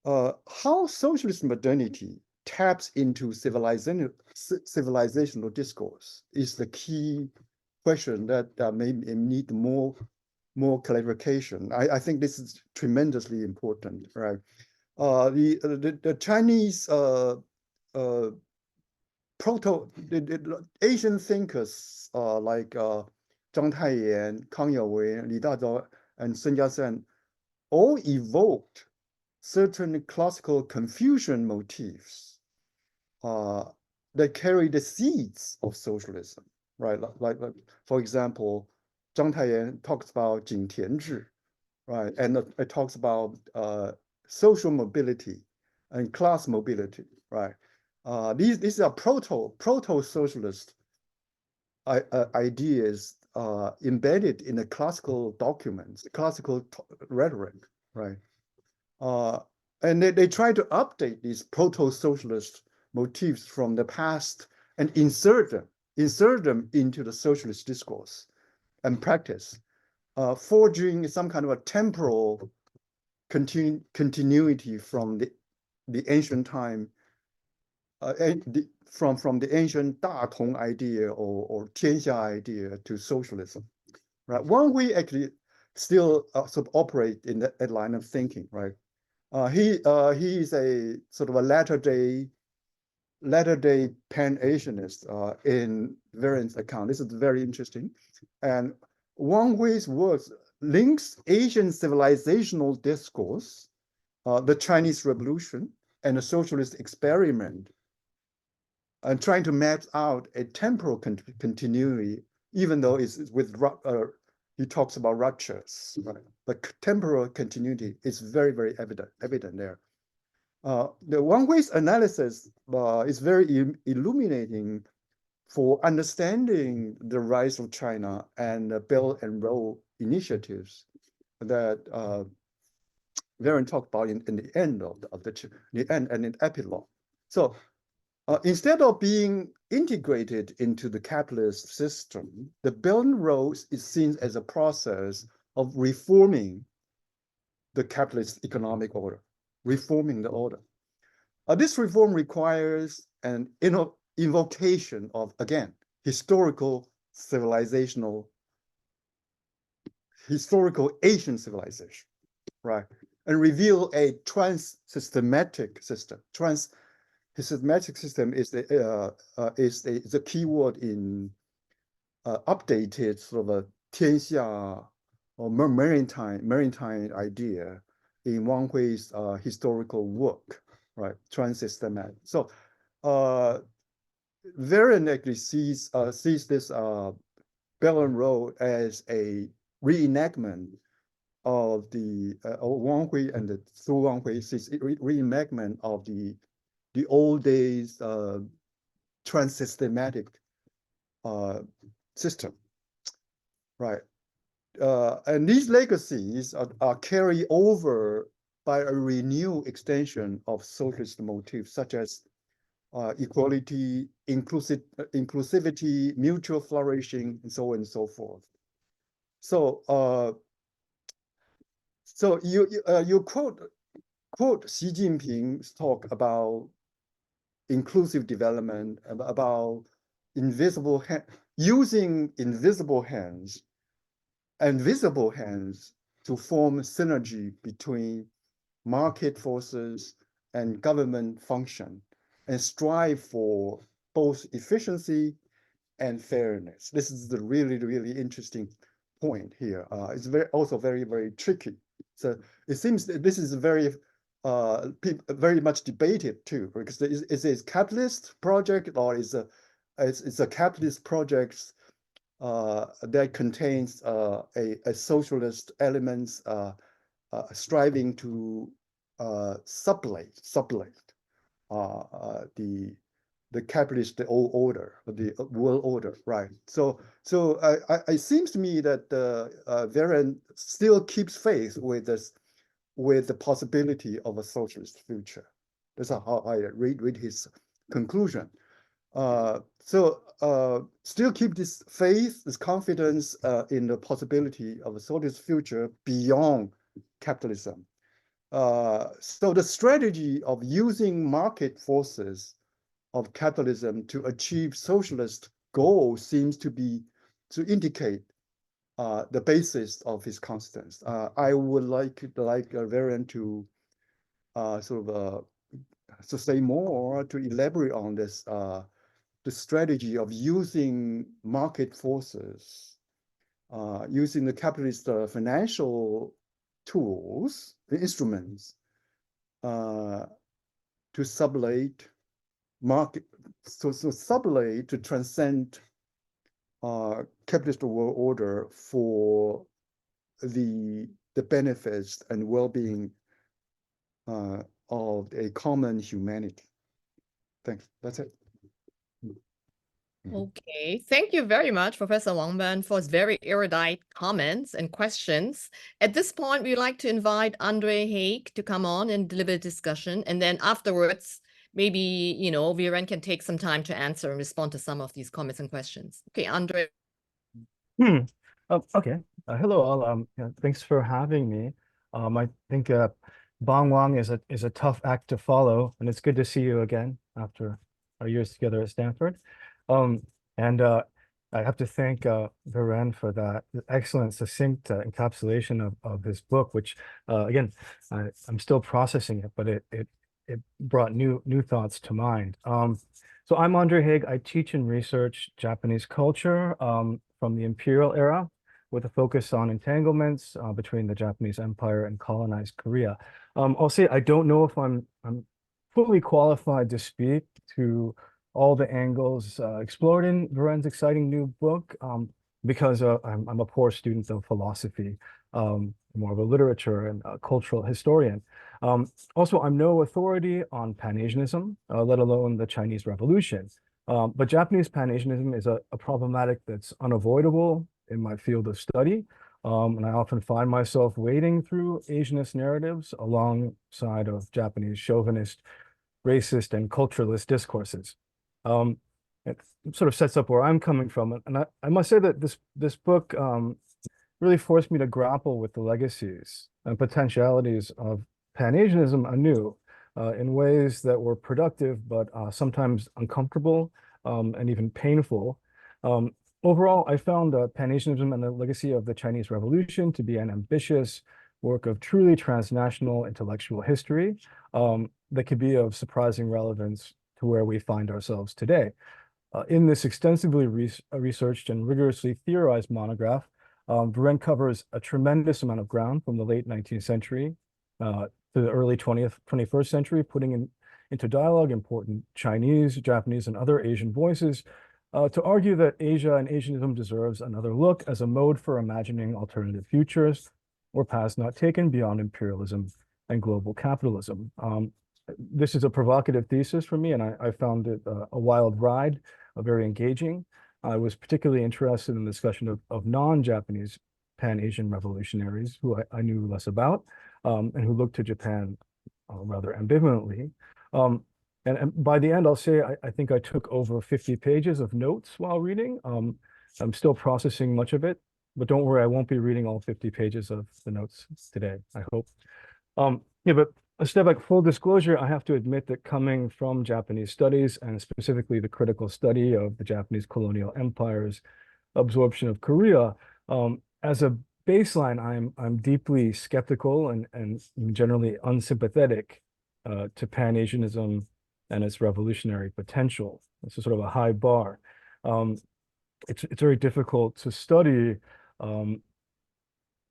how socialist modernity taps into civilizational discourse is the key question that may need more clarification. I think this is tremendously important, right? The Chinese Asian thinkers like Zhang Taiyan, Kang Youwei, Li Dazhao, and Sun Yat-sen all evoked certain classical Confucian motifs that carry the seeds of socialism, right? Like for example, Zhang Taiyan talks about 井田制, right? And it talks about social mobility and class mobility, right? These are proto-socialist ideas embedded in the classical documents, classical rhetoric, right? And they try to update these proto-socialist motifs from the past and insert them into the socialist discourse and practice, forging some kind of a temporal continuity from the ancient time, from the ancient 大同 idea or 天下 idea to socialism, right? Wang Hui actually still sort of operate in that line of thinking, right? He is a sort of a latter-day pan-Asianist in various accounts. This is very interesting. And Wang Hui's works links Asian civilizational discourse, the Chinese Revolution, and the socialist experiment, and trying to map out a temporal continuity, even though it's with he talks about ruptures, right? But temporal continuity is very, very evident there. The Wang Hui's analysis is very illuminating for understanding the rise of China and the Belt and Road initiatives that Varen talked about in the end of the end and in epilogue. So instead of being integrated into the capitalist system, the Belt and Road is seen as a process of reforming the capitalist economic order, reforming the order. This reform requires an invocation of, again, historical Asian civilization, right? And reveal a trans-systematic system. Trans-systematic system is the key word in updated sort of a 天下 or maritime idea in Wang Hui's historical work, right? Trans-systematic. So Varen actually sees this Belt and Road as a reenactment of the Wang Hui, and through Wang Hui sees reenactment of the old days trans-systematic system, right? And these legacies are carried over by a renewed extension of socialist motifs, such as equality, inclusivity, mutual flourishing, and so on and so forth. So, you quote Xi Jinping's talk about inclusive development, about using invisible hands and visible hands to form synergy between market forces and government function, and strive for both efficiency and fairness. This is the really, really interesting point here. It's also very, very tricky. So it seems that this is very much debated too, because is it a capitalist project, or is it's a capitalist project that contains a socialist elements striving to sublate the capitalist, the old order, the world order, right? So it seems to me that Varen still keeps faith with this, with the possibility of a socialist future. That's how I read his conclusion. Still keep this faith, this confidence in the possibility of a socialist future beyond capitalism. So the strategy of using market forces of capitalism to achieve socialist goals seems to indicate the basis of his constants. I would like Varen to to say more, to elaborate on this, the strategy of using market forces, using the capitalist financial tools, the instruments, to sublate market, so sublate to transcend capitalist world order for the benefits and well-being of a common humanity. Thanks. That's it. Okay, thank you very much, Professor Wangban, for his very erudite comments and questions. At this point, we'd like to invite Andre Haig to come on and deliver a discussion. And then afterwards, maybe, Viren can take some time to answer and respond to some of these comments and questions. Okay, Andre. Okay. Hello, all. Thanks for having me. I think Bong Wang is a tough act to follow, and it's good to see you again after our years together at Stanford. I have to thank Viren for that excellent, succinct encapsulation of his book, which again, I'm still processing it, but it brought new thoughts to mind. So I'm Andre Haig. I teach and research Japanese culture from the imperial era, with a focus on entanglements between the Japanese Empire and colonized Korea. I'll say I don't know if I'm fully qualified to speak to all the angles explored in Viren's exciting new book, because I'm a poor student of philosophy, more of a literature and cultural historian. Also, I'm no authority on Pan-Asianism, let alone the Chinese Revolution. But Japanese Pan-Asianism is a problematic that's unavoidable in my field of study. And I often find myself wading through Asianist narratives alongside of Japanese chauvinist, racist, and culturalist discourses. It sort of sets up where I'm coming from. And I must say that this book really forced me to grapple with the legacies and potentialities of Pan-Asianism anew in ways that were productive, but sometimes uncomfortable and even painful. Overall, I found Pan-Asianism and the legacy of the Chinese Revolution to be an ambitious work of truly transnational intellectual history that could be of surprising relevance to where we find ourselves today. In this extensively researched and rigorously theorized monograph, Viren covers a tremendous amount of ground from the late 19th century to the early 21st century, putting into dialogue important Chinese, Japanese, and other Asian voices to argue that Asia and Asianism deserves another look as a mode for imagining alternative futures or paths not taken beyond imperialism and global capitalism. This is a provocative thesis for me, and I found it a wild ride, very engaging. I was particularly interested in the discussion of non-Japanese Pan-Asian revolutionaries who I knew less about, and who looked to Japan rather ambivalently. And by the end, I'll say I think I took over 50 pages of notes while reading. I'm still processing much of it, but don't worry, I won't be reading all 50 pages of the notes today, I hope. Yeah, but a step back, full disclosure, I have to admit that coming from Japanese studies, and specifically the critical study of the Japanese colonial empire's absorption of Korea, as a baseline, I'm deeply skeptical and generally unsympathetic to Pan-Asianism and its revolutionary potential. It's a sort of a high bar. It's very difficult to study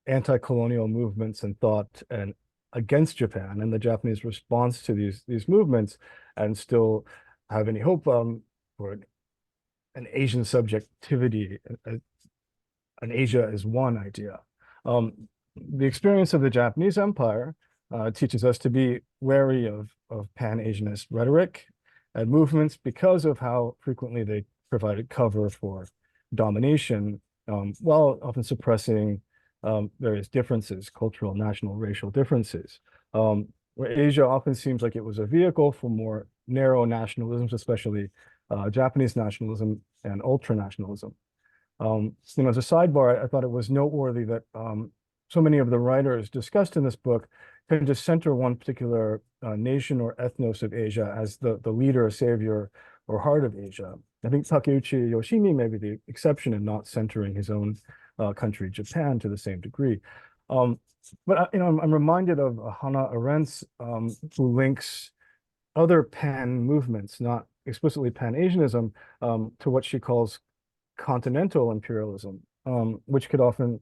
anti-colonial movements and thought and against Japan and the Japanese response to these movements, and still have any hope for an Asian subjectivity, an Asia as one idea. The experience of the Japanese Empire teaches us to be wary of pan-Asianist rhetoric and movements because of how frequently they provided cover for domination, while often suppressing various differences, cultural, national, racial differences. Where Asia often seems like it was a vehicle for more narrow nationalisms, especially Japanese nationalism and ultranationalism. As a sidebar, I thought it was noteworthy that so many of the writers discussed in this book tend to center one particular nation or ethnos of Asia as the leader, savior, or heart of Asia. I think Takeuchi Yoshimi may be the exception in not centering his own country, Japan, to the same degree. But I'm reminded of Hannah Arendt's, who links other pan movements, not explicitly Pan-Asianism, to what she calls continental imperialism, which could often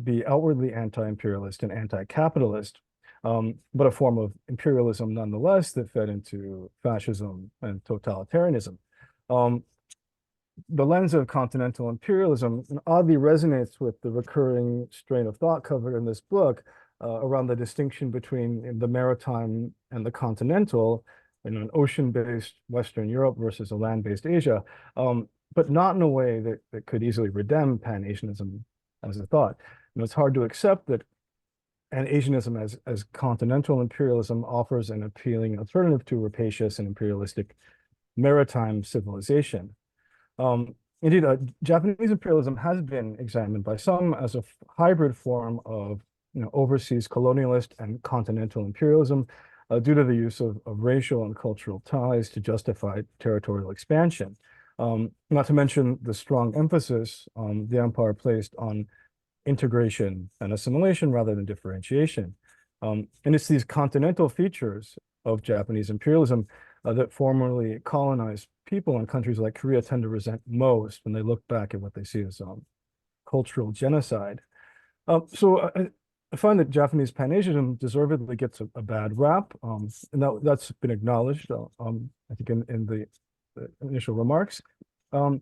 be outwardly anti-imperialist and anti-capitalist, but a form of imperialism nonetheless that fed into fascism and totalitarianism. The lens of continental imperialism oddly resonates with the recurring strain of thought covered in this book around the distinction between the maritime and the continental, an ocean-based Western Europe versus a land-based Asia, but not in a way that could easily redemn Pan-Asianism as a thought. It's hard to accept that Pan-Asianism as continental imperialism offers an appealing alternative to rapacious and imperialistic maritime civilization. Indeed, Japanese imperialism has been examined by some as a hybrid form of overseas colonialist and continental imperialism due to the use of racial and cultural ties to justify territorial expansion. Not to mention the strong emphasis the empire placed on integration and assimilation rather than differentiation. And it's these continental features of Japanese imperialism that formerly colonized people in countries like Korea tend to resent most when they look back at what they see as cultural genocide. So I find that Japanese Pan-Asianism deservedly gets a bad rap, and that's been acknowledged, I think, in the initial remarks. And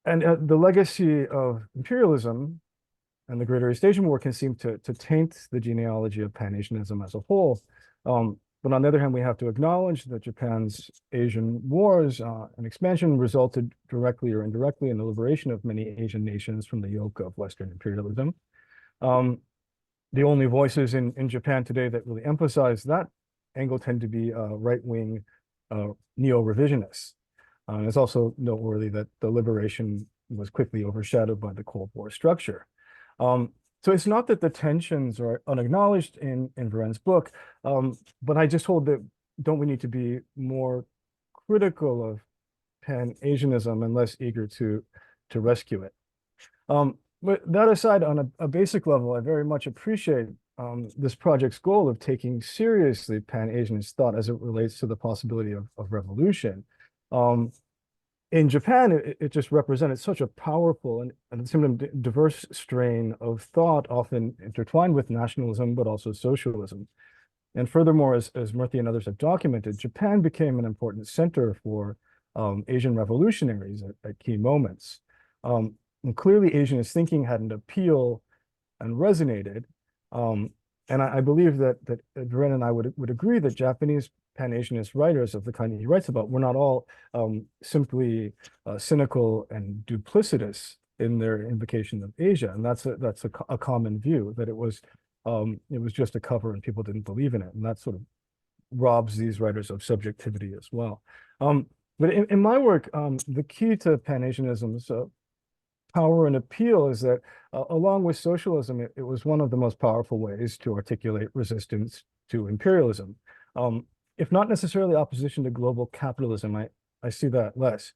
the legacy of imperialism and the Greater East Asian War can seem to taint the genealogy of Pan-Asianism as a whole. But on the other hand, we have to acknowledge that Japan's Asian wars and expansion resulted directly or indirectly in the liberation of many Asian nations from the yoke of Western imperialism. The only voices in Japan today that really emphasize that angle tend to be right-wing neo-revisionists. It's also noteworthy that the liberation was quickly overshadowed by the Cold War structure. So it's not that the tensions are unacknowledged in Varen's book, but I just hold that don't we need to be more critical of Pan-Asianism and less eager to rescue it. But that aside, on a basic level, I very much appreciate this project's goal of taking seriously Pan-Asianist thought as it relates to the possibility of revolution. In Japan, it just represented such a powerful and similar diverse strain of thought, often intertwined with nationalism, but also socialism. And furthermore, as Murthy and others have documented, Japan became an important center for Asian revolutionaries at key moments. And clearly, Asianist thinking had an appeal and resonated. And I believe that Varen and I would agree that Japanese Pan-Asianist writers of the kind he writes about were not all simply cynical and duplicitous in their invocation of Asia, and that's a common view, that it was just a cover and people didn't believe in it, and that sort of robs these writers of subjectivity as well. But in my work, the key to Pan-Asianism's power and appeal is that, along with socialism, it was one of the most powerful ways to articulate resistance to imperialism. If not necessarily opposition to global capitalism, I see that less.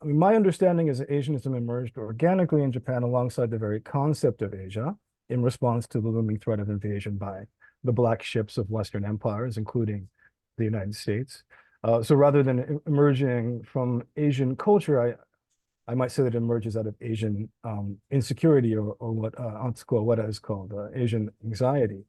I mean, my understanding is that Asianism emerged organically in Japan alongside the very concept of Asia in response to the looming threat of invasion by the black ships of Western empires, including the United States. So rather than emerging from Asian culture, I might say that it emerges out of Asian insecurity, or what Atsuko Wada is called Asian anxiety.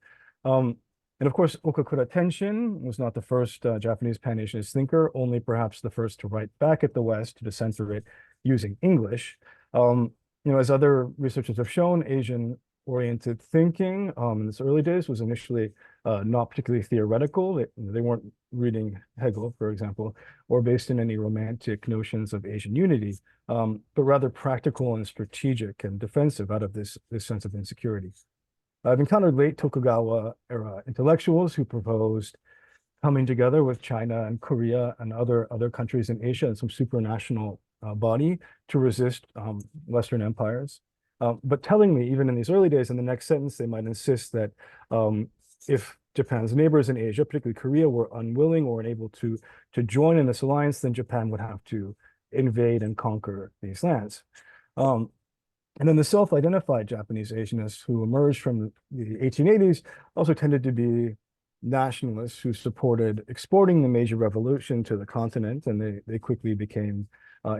And of course, Okakura Tenshin was not the first Japanese pan-Asianist thinker, only perhaps the first to write back at the West to censor it using English. As other researchers have shown, Asian-oriented thinking in its early days was initially not particularly theoretical. They weren't reading Hegel, for example, or based in any romantic notions of Asian unity, but rather practical and strategic and defensive out of this sense of insecurity. I've encountered late Tokugawa era intellectuals who proposed coming together with China and Korea and other countries in Asia and some supranational body to resist Western empires. But tellingly, even in these early days, in the next sentence, they might insist that if Japan's neighbors in Asia, particularly Korea, were unwilling or unable to join in this alliance, then Japan would have to invade and conquer these lands. And then the self-identified Japanese Asianists who emerged from the 1880s also tended to be nationalists who supported exporting the Meiji Revolution to the continent, and they quickly became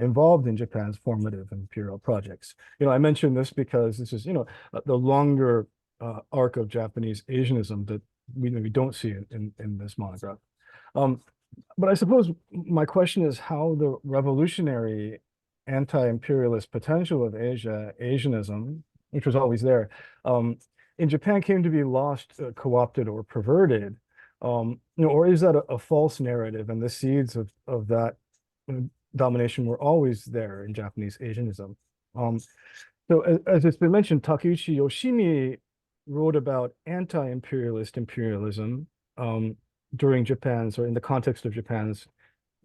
involved in Japan's formative imperial projects. I mention this because this is, the longer arc of Japanese Asianism that we don't see in this monograph. But I suppose my question is how the revolutionary anti-imperialist potential of Asianism, which was always there, in Japan came to be lost, co-opted, or perverted, or is that a false narrative, and the seeds of that domination were always there in Japanese Asianism? So as it's been mentioned, Takeuchi Yoshimi wrote about anti-imperialist imperialism during Japan's, or in the context of Japan's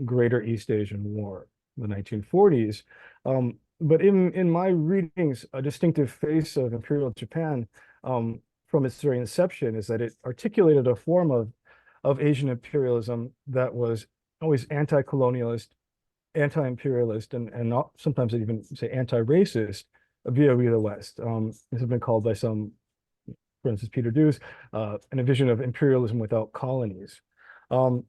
Greater East Asian War, the 1940s. But in my readings, a distinctive face of imperial Japan from its very inception is that it articulated a form of Asian imperialism that was always anti-colonialist, anti-imperialist, and not, sometimes I'd even say anti-racist via the West. This has been called by some, for instance, Peter Dews, a vision of imperialism without colonies. And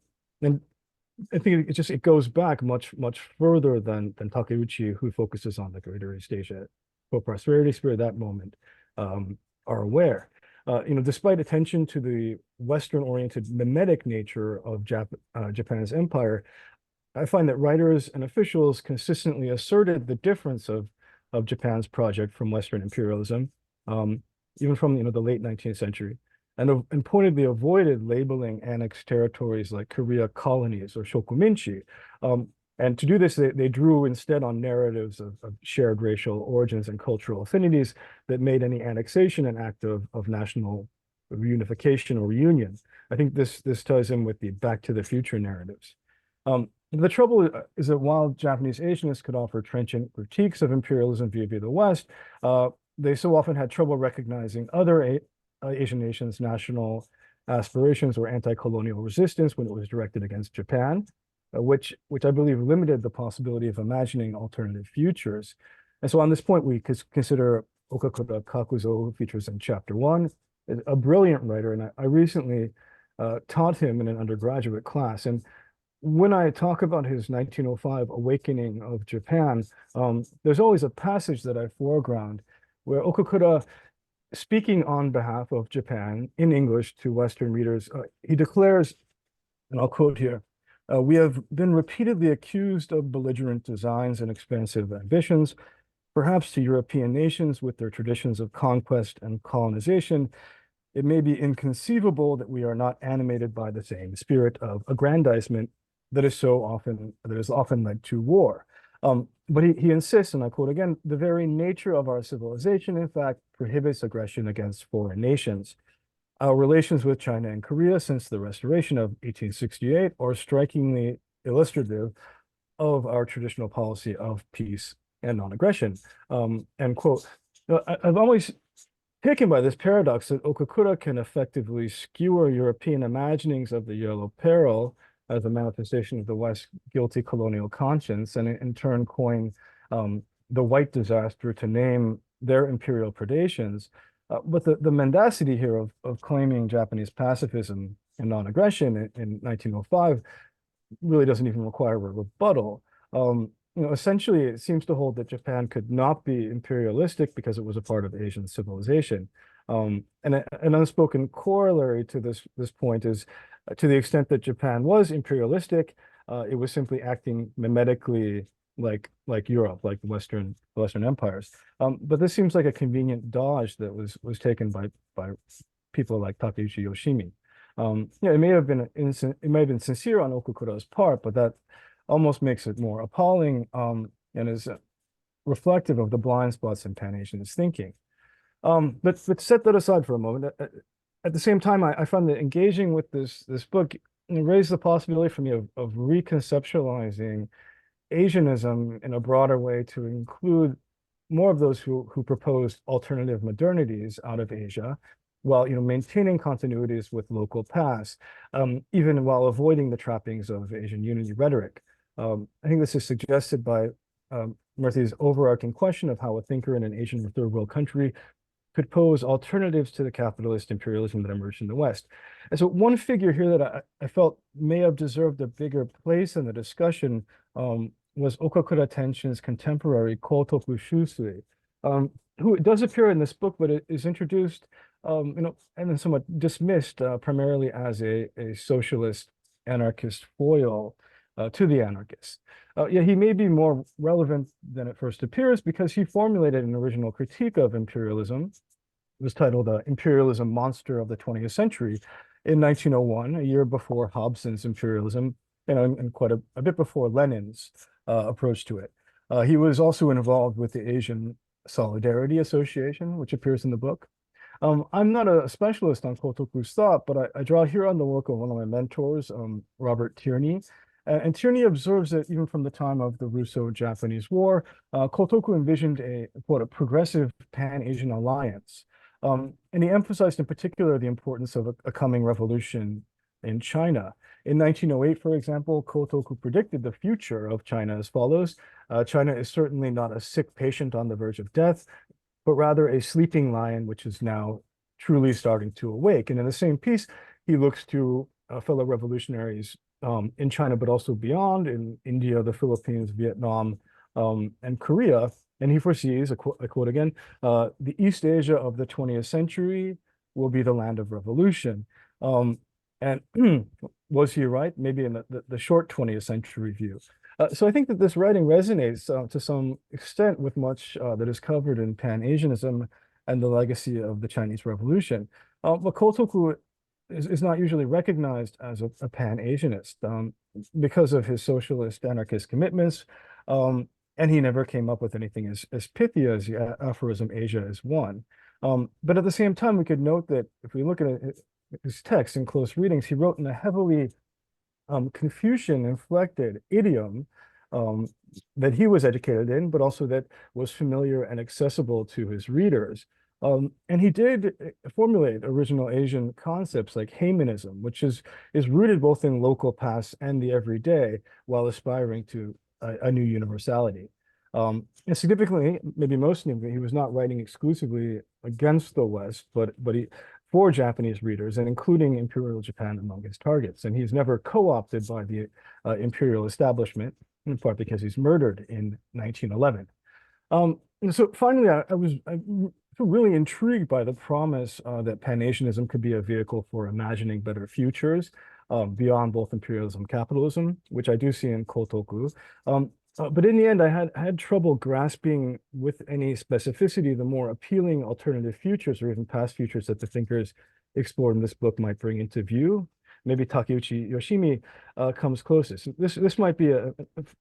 I think it goes back much further than Takeuchi, who focuses on the Greater East Asia pro-prosperity spirit at that moment, are aware. Despite attention to the Western-oriented mimetic nature of Japan's empire, I find that writers and officials consistently asserted the difference of Japan's project from Western imperialism, even from the late 19th century. And pointedly avoided labeling annexed territories like Korea colonies or shokuminchi. And to do this, they drew instead on narratives of shared racial origins and cultural affinities that made any annexation an act of national reunification or reunion. I think this ties in with the Back to the Future narratives. The trouble is that while Japanese Asianists could offer trenchant critiques of imperialism via the West, they so often had trouble recognizing other Asian nations' national aspirations or anti-colonial resistance when it was directed against Japan, which I believe limited the possibility of imagining alternative futures. And so on this point, we could consider Okakura Kakuzo, who features in chapter 1, a brilliant writer, and I recently taught him in an undergraduate class. And when I talk about his 1905 awakening of Japan, there's always a passage that I foreground where Okakura, speaking on behalf of Japan in English to Western readers, he declares, and I'll quote here, "We have been repeatedly accused of belligerent designs and expansive ambitions. Perhaps to European nations with their traditions of conquest and colonization, it may be inconceivable that we are not animated by the same spirit of aggrandizement that has often led to war." But he insists, and I quote again, "The very nature of our civilization, in fact, prohibits aggression against foreign nations. Our relations with China and Korea since the restoration of 1868 are strikingly illustrative of our traditional policy of peace and non-aggression." End quote. I've always taken by this paradox that Okakura can effectively skewer European imaginings of the Yellow Peril as a manifestation of the West's guilty colonial conscience, and in turn coin the white disaster to name their imperial predations. But the mendacity here of claiming Japanese pacifism and non-aggression in 1905 really doesn't even require a rebuttal. essentially it seems to hold that Japan could not be imperialistic because it was a part of Asian civilization. And an unspoken corollary to this point is to the extent that Japan was imperialistic, it was simply acting mimetically like Europe, like the Western empires. But this seems like a convenient dodge that was taken by people like Takeuchi Yoshimi. It may have been sincere on Okukura's part, but that almost makes it more appalling and is reflective of the blind spots in Pan-Asianist thinking. But set that aside for a moment. At the same time, I found that engaging with this book raised the possibility for me of reconceptualizing Asianism in a broader way to include more of those who proposed alternative modernities out of Asia, while maintaining continuities with local past, even while avoiding the trappings of Asian unity rhetoric. I think this is suggested by Murthy's overarching question of how a thinker in an Asian or third world country could pose alternatives to the capitalist imperialism that emerged in the West. And so one figure here that I felt may have deserved a bigger place in the discussion was Okakura Tenshin's contemporary Kotoku Shusui, who does appear in this book, but it is introduced, and then somewhat dismissed primarily as a socialist anarchist foil to the anarchists. He may be more relevant than it first appears because he formulated an original critique of imperialism. It was titled Imperialism Monster of the 20th Century in 1901, a year before Hobson's imperialism, and quite a bit before Lenin's approach to it. He was also involved with the Asian Solidarity Association, which appears in the book. I'm not a specialist on Kotoku's thought, but I draw here on the work of one of my mentors, Robert Tierney. And Tierney observes that even from the time of the Russo-Japanese War, Kotoku envisioned a progressive pan-Asian alliance. And he emphasized in particular the importance of a coming revolution in China. In 1908, for example, Kotoku predicted the future of China as follows. China is certainly not a sick patient on the verge of death, but rather a sleeping lion, which is now truly starting to awake. And in the same piece, he looks to fellow revolutionaries in China, but also beyond, in India, the Philippines, Vietnam, and Korea. And he foresees, I quote again, the East Asia of the 20th century will be the land of revolution. And was he right? Maybe in the short 20th century view. So I think that this writing resonates to some extent with much that is covered in Pan-Asianism and the legacy of the Chinese Revolution. But Kotoku is not usually recognized as a Pan-Asianist because of his socialist anarchist commitments. And he never came up with anything as pithy as the aphorism Asia is one. But at the same time, we could note that if we look at his text in close readings, he wrote in a heavily Confucian-inflected idiom that he was educated in, but also that was familiar and accessible to his readers. And he did formulate original Asian concepts like Haymanism, which is rooted both in local past and the everyday, while aspiring to a new universality. And significantly, maybe most significantly, he was not writing exclusively against the West, but for Japanese readers, and including Imperial Japan among his targets. And he's never co-opted by the imperial establishment, in part because he's murdered in 1911. And so finally, I was really intrigued by the promise that Pan-Asianism could be a vehicle for imagining better futures beyond both imperialism and capitalism, which I do see in Kotoku. But in the end, I had trouble grasping with any specificity the more appealing alternative futures or even past futures that the thinkers explored in this book might bring into view. Maybe Takeuchi Yoshimi comes closest. This might be a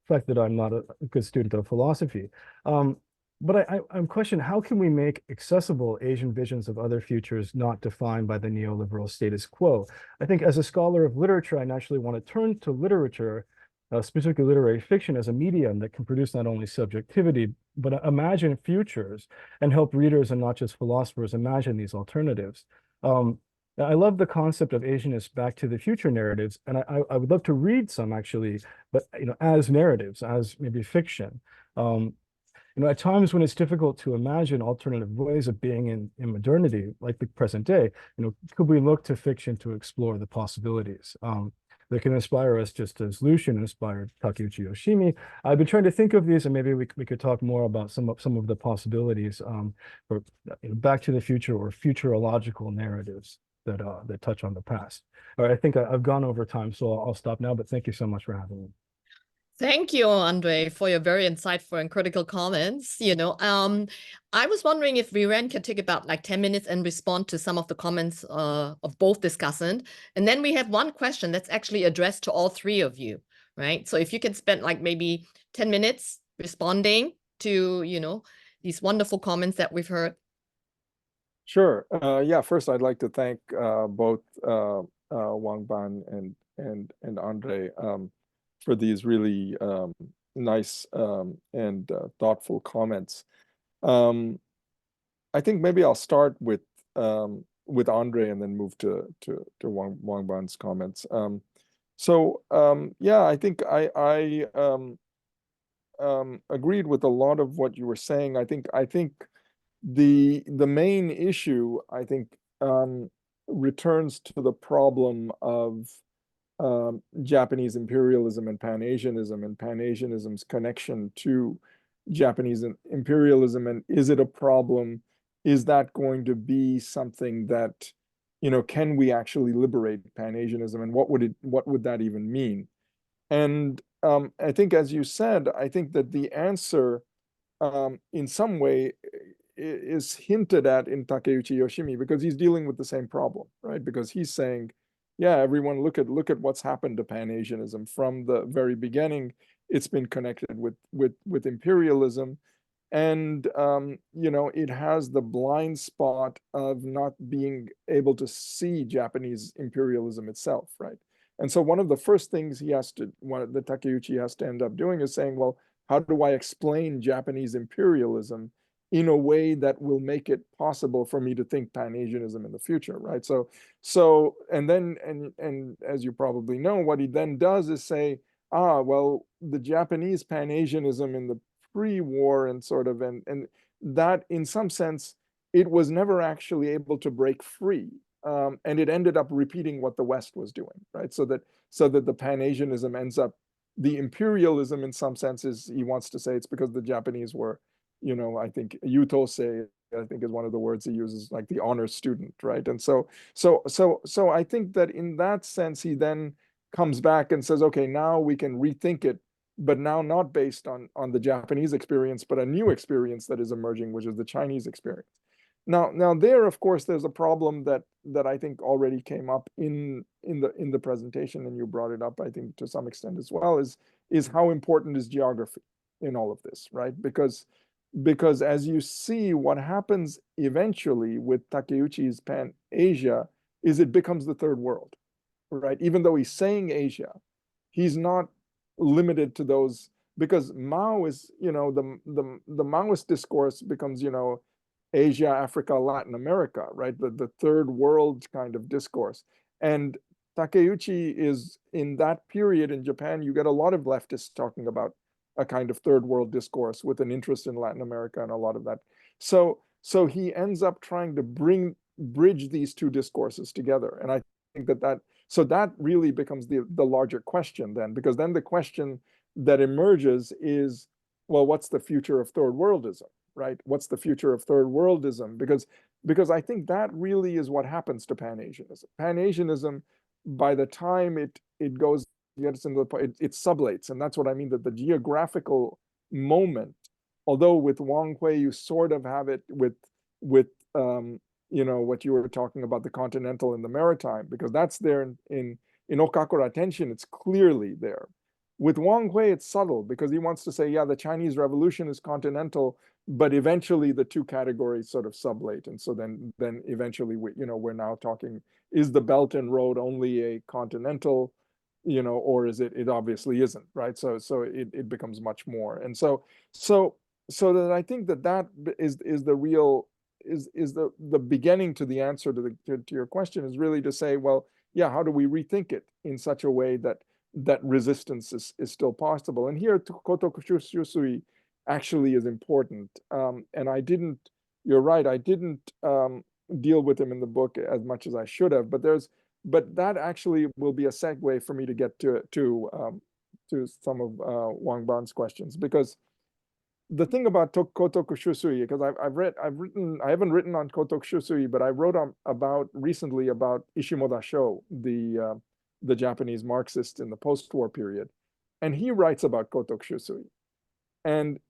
fact that I'm not a good student of philosophy. But I'm questioning, how can we make accessible Asian visions of other futures not defined by the neoliberal status quo? I think as a scholar of literature, I naturally want to turn to literature, specifically literary fiction, as a medium that can produce not only subjectivity, but imagine futures and help readers and not just philosophers imagine these alternatives. I love the concept of Asianist back to the future narratives, and I would love to read some actually, but as narratives, as maybe fiction. At times when it's difficult to imagine alternative ways of being in modernity, like the present day, could we look to fiction to explore the possibilities? that can inspire us just as Lucian inspired Takeuchi Yoshimi. I've been trying to think of these, and maybe we could talk more about some of the possibilities for Back to the Future or futurological narratives that that touch on the past. All right, I think I've gone over time, so I'll stop now. But thank you so much for having me. Thank you, Andre, for your very insightful and critical comments. I was wondering if Viren could take about like 10 minutes and respond to some of the comments of both discussants. And then we have one question that's actually addressed to all three of you, right? So if you can spend like maybe 10 minutes responding to, these wonderful comments that we've heard. Sure. Yeah, first I'd like to thank both Wang Ban and Andre for these really nice and thoughtful comments. I think maybe I'll start with Andre and then move to Wang Ban's comments. Yeah, I think I agreed with a lot of what you were saying. I think the main issue, I think, returns to the problem of Japanese imperialism and Pan-Asianism and Pan-Asianism's connection to Japanese imperialism. And is it a problem? Is that going to be something that, can we actually liberate Pan-Asianism, and what would that even mean? And I think, as you said, I think that the answer in some way is hinted at in Takeuchi Yoshimi, because he's dealing with the same problem, right? Because he's saying, yeah, everyone look at what's happened to Pan-Asianism from the very beginning. It's been connected with imperialism, and it has the blind spot of not being able to see Japanese imperialism itself, right? And so one of the first things that Takeuchi has to end up doing is saying, well, how do I explain Japanese imperialism in a way that will make it possible for me to think Pan-Asianism in the future, right? And as you probably know, what he then does is say, well, the Japanese Pan-Asianism in the pre-war and that, in some sense, it was never actually able to break free, and it ended up repeating what the West was doing, right? So that the Pan-Asianism ends up, the imperialism in some senses, he wants to say it's because the Japanese were, I think Yutose, I think is one of the words he uses, like the honor student, right? And so I think that in that sense, he then comes back and says, okay, now we can rethink it, but now not based on the Japanese experience, but a new experience that is emerging, which is the Chinese experience. Now there, of course, there's a problem that I think already came up in the presentation, and you brought it up, I think, to some extent as well, is how important is geography in all of this, right? Because as you see, what happens eventually with Takeuchi's Pan-Asia is it becomes the third world, right? Even though he's saying Asia, he's not limited to those, because Mao is, the Maoist discourse becomes, Asia, Africa, Latin America, right? The third world kind of discourse. And Takeuchi is, in that period in Japan, you get a lot of leftists talking about a kind of third world discourse with an interest in Latin America and a lot of that. So he ends up trying to bridge these two discourses together. And I think that really becomes the larger question then, because then the question that emerges is, well, what's the future of third worldism, right? What's the future of third worldism? Because I think that really is what happens to Pan-Asianism. Pan-Asianism, by the time it gets into it sublates, and that's what I mean, that the geographical moment, although with Wang Hui you sort of have it with what you were talking about, the continental and the maritime, because that's there in Okakura Tenshin, it's clearly there. With Wang Hui, it's subtle, because he wants to say, yeah, the Chinese Revolution is continental, but eventually the two categories sort of sublate. And so then eventually, we're now talking, is the Belt and Road only a continental, or is it obviously isn't, right? So it becomes much more. And so that I think that is the real, is the beginning to the answer to your question, is really to say, well, yeah, how do we rethink it in such a way that resistance is still possible? And here, Kotoku Shusui actually is important. And you're right, I didn't deal with him in the book as much as I should have, but but that actually will be a segue for me to get to some of Wang Ban's questions, because the thing about Kotoku Shusui, because I haven't written on Kotoku Shusui, but I wrote recently about Ishimoda Sho, the Japanese Marxist in the post-war period, and he writes about Kotoku Shusui, and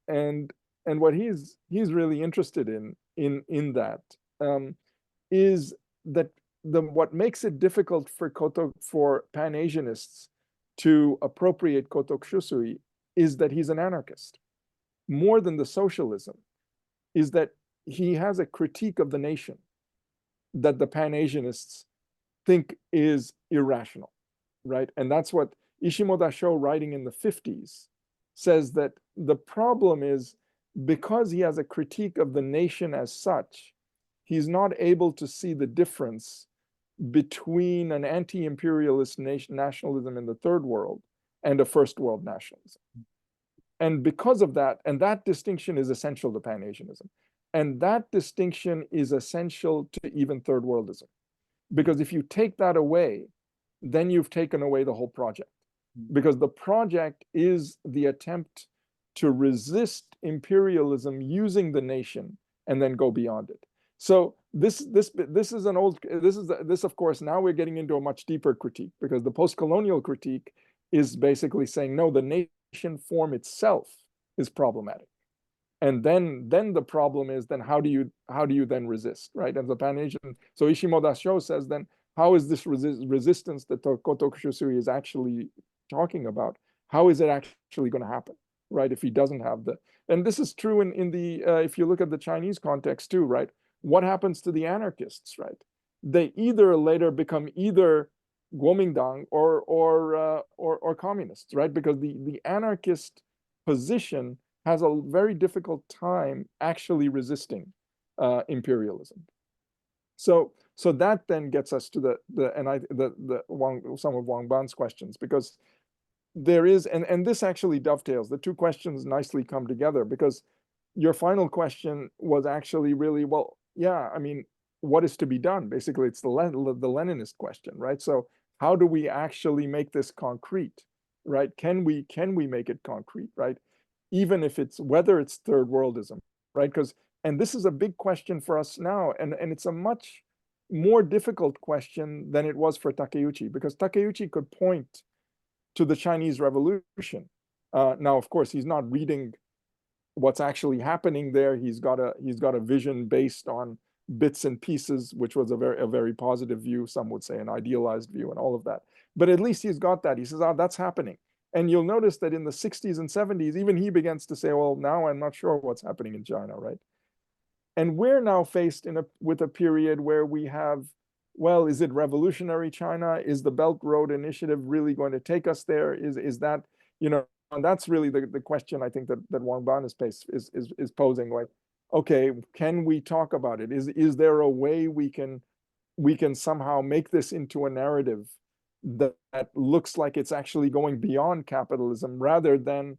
what he's really interested in that is that what makes it difficult for Pan-Asianists to appropriate Kotoku Shusui is that he's an anarchist. More than the socialism, is that he has a critique of the nation that the Pan-Asianists think is irrational, right? And that's what Ishimoda Sho, writing in the 50s, says, that the problem is because he has a critique of the nation as such, he's not able to see the difference between an anti-imperialist nationalism in the third world and a first world nationalism. And because of that, and that distinction is essential to Pan-Asianism. And that distinction is essential to even third worldism. Because if you take that away, then you've taken away the whole project. Because the project is the attempt to resist imperialism using the nation and then go beyond it. So this of course, now we're getting into a much deeper critique, because the post-colonial critique is basically saying, no, the nation form itself is problematic, and then the problem is, then how do you then resist, right? And the Pan-Asian, so Ishimoda Sho says, then how is this resistance that Kotoku Shusui is actually talking about, how is it actually going to happen, right? If he doesn't have and this is true in the if you look at the Chinese context too, right? What happens to the anarchists, right? They either later become either Kuomintang or communists, right? Because the anarchist position has a very difficult time actually resisting imperialism. So that then gets us to some of Wang Ban's questions, because there is, and this actually dovetails, the two questions nicely come together, because your final question was actually really, well, yeah, I mean, what is to be done? Basically, it's the Leninist question, right? So how do we actually make this concrete, right? Can we make it concrete, right? Even if whether it's third worldism, right? And this is a big question for us now, and it's a much more difficult question than it was for Takeuchi, because Takeuchi could point to the Chinese Revolution. Now, of course, he's not reading what's actually happening there. He's got a vision based on bits and pieces, which was a very positive view. Some would say an idealized view, and all of that. But at least he's got that. He says, that's happening. And you'll notice that in the 60s and 70s, even he begins to say, well, now I'm not sure what's happening in China, right? And we're now faced with a period where we have, well, is it revolutionary China? Is the Belt Road Initiative really going to take us there? Is that, and that's really the question I think that Wang Ban is posing, like, okay, can we talk about it? Is there a way we can somehow make this into a narrative that looks like it's actually going beyond capitalism, rather than,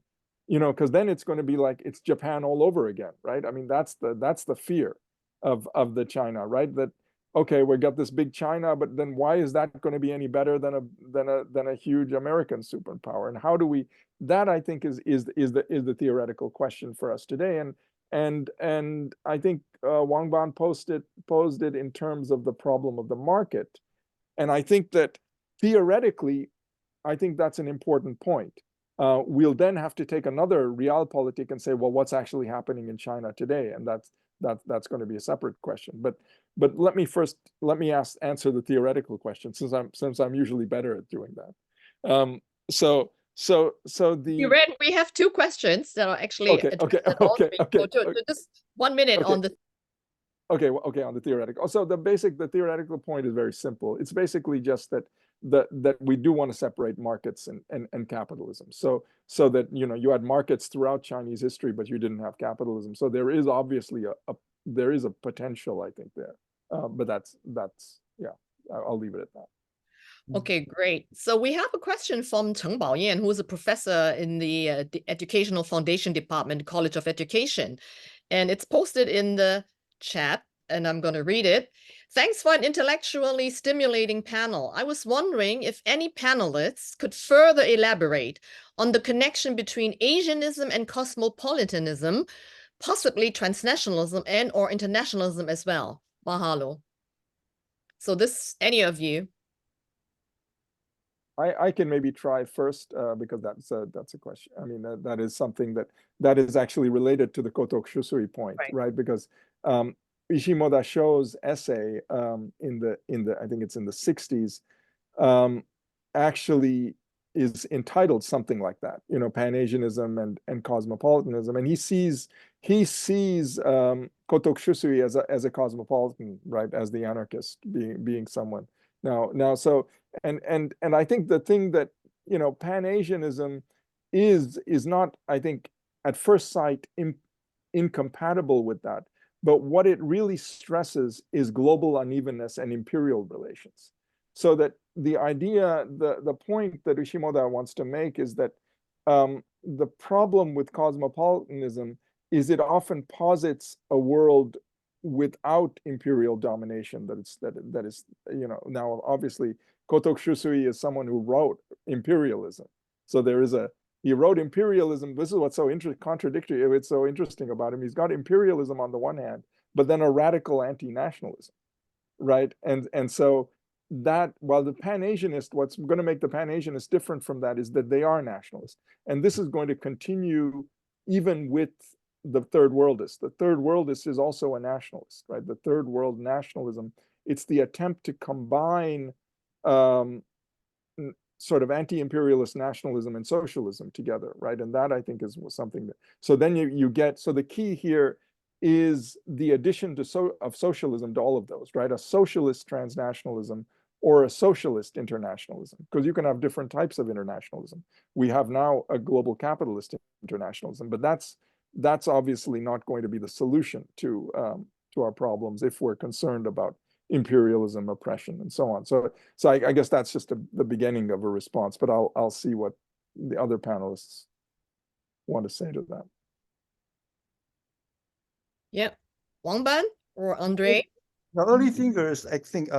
because then it's going to be like it's Japan all over again, right? I mean, that's the fear of the China, right? That, okay, we got this big China, but then why is that going to be any better than a huge American superpower? And how do we? That, I think, is the theoretical question for us today. And I think Wang Ban posed it in terms of the problem of the market, and I think that theoretically, I think that's an important point. We'll then have to take another realpolitik and say, well, what's actually happening in China today? And that's going to be a separate question. But let me answer the theoretical question, since I'm usually better at doing that. So we have two questions that are actually okay. Just 1 minute on the. Okay, on the theoretical. So the theoretical point is very simple. It's basically just that we do want to separate markets and capitalism. So that you had markets throughout Chinese history, but you didn't have capitalism. So there is obviously a potential, I think, there. But that's yeah. I'll leave it at that. Okay, great. So we have a question from Cheng Baoyan, who is a professor in the Educational Foundation Department, College of Education. And it's posted in the chat. and I'm going to read it. Thanks for an intellectually stimulating panel. I was wondering if any panelists could further elaborate on the connection between Asianism and cosmopolitanism, possibly transnationalism and or internationalism as well. Mahalo. So this, any of you? I can maybe try first because that's a question. I mean, that is something that is actually related to the Kotok Shusui point, right? Because Ishimoda Sho's essay in the I think it's in the 60s actually is entitled something like that, you know, Pan-Asianism and cosmopolitanism, and he sees Kotok Shusui as a cosmopolitan, right, as the anarchist being someone. Now so and I think the thing that, you know, Pan-Asianism is not, I think, at first sight incompatible with that, but what it really stresses is global unevenness and imperial relations. So that the idea, the point that Ishimoda wants to make is that the problem with cosmopolitanism is it often posits a world without imperial domination. That is, you know, now obviously Kotok Shusui is someone who wrote imperialism, so he wrote imperialism. This is what's so contradictory. It's so interesting about him. He's got imperialism on the one hand, but then a radical anti-nationalism, right? And so that, while the Pan-Asianist, what's going to make the Pan-Asianist different from that is that they are nationalists, and this is going to continue even with the third worldist. The third worldist is also a nationalist, right? The third world nationalism, it's the attempt to combine sort of anti-imperialist nationalism and socialism together, right? And that, I think, is something that, so then you get, so the key here is the addition of socialism to all of those, right? A socialist transnationalism or a socialist internationalism, because you can have different types of internationalism. We have now a global capitalist internationalism, but that's obviously not going to be the solution to our problems if we're concerned about imperialism, oppression, and so on. So I guess that's just the beginning of a response, but I'll see what the other panelists want to say to that. Yeah, Wangban or Andre? The early thinkers, I think,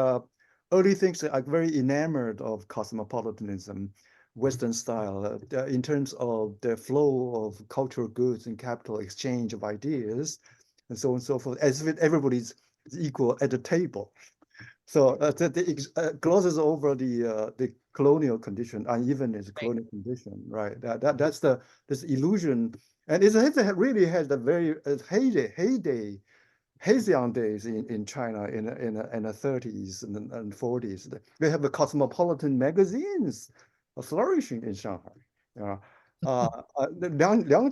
early thinkers are very enamored of cosmopolitanism, Western style, in terms of the flow of cultural goods and capital exchange of ideas, and so on and so forth, as if everybody's equal at the table. So that glosses over the colonial condition, unevenness, colonial condition, right? That's this illusion, and it really had a very heyday, halcyon days in China in the 30s and 40s. They have the cosmopolitan magazines flourishing in Shanghai. Liang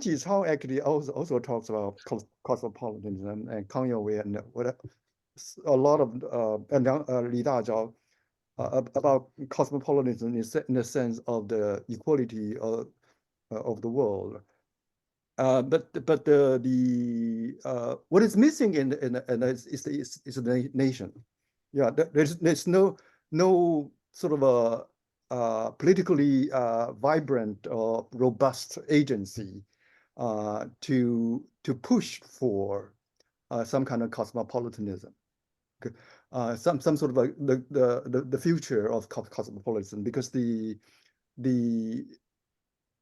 Jizhao actually also talks about cosmopolitanism, and Kang Youwei and a lot of Li Dazhao about cosmopolitanism in the sense of the equality of the world. But what is missing is the nation. Yeah, there's no sort of a politically vibrant or robust agency to push for some kind of cosmopolitanism. Some sort of the future of cosmopolitanism, because the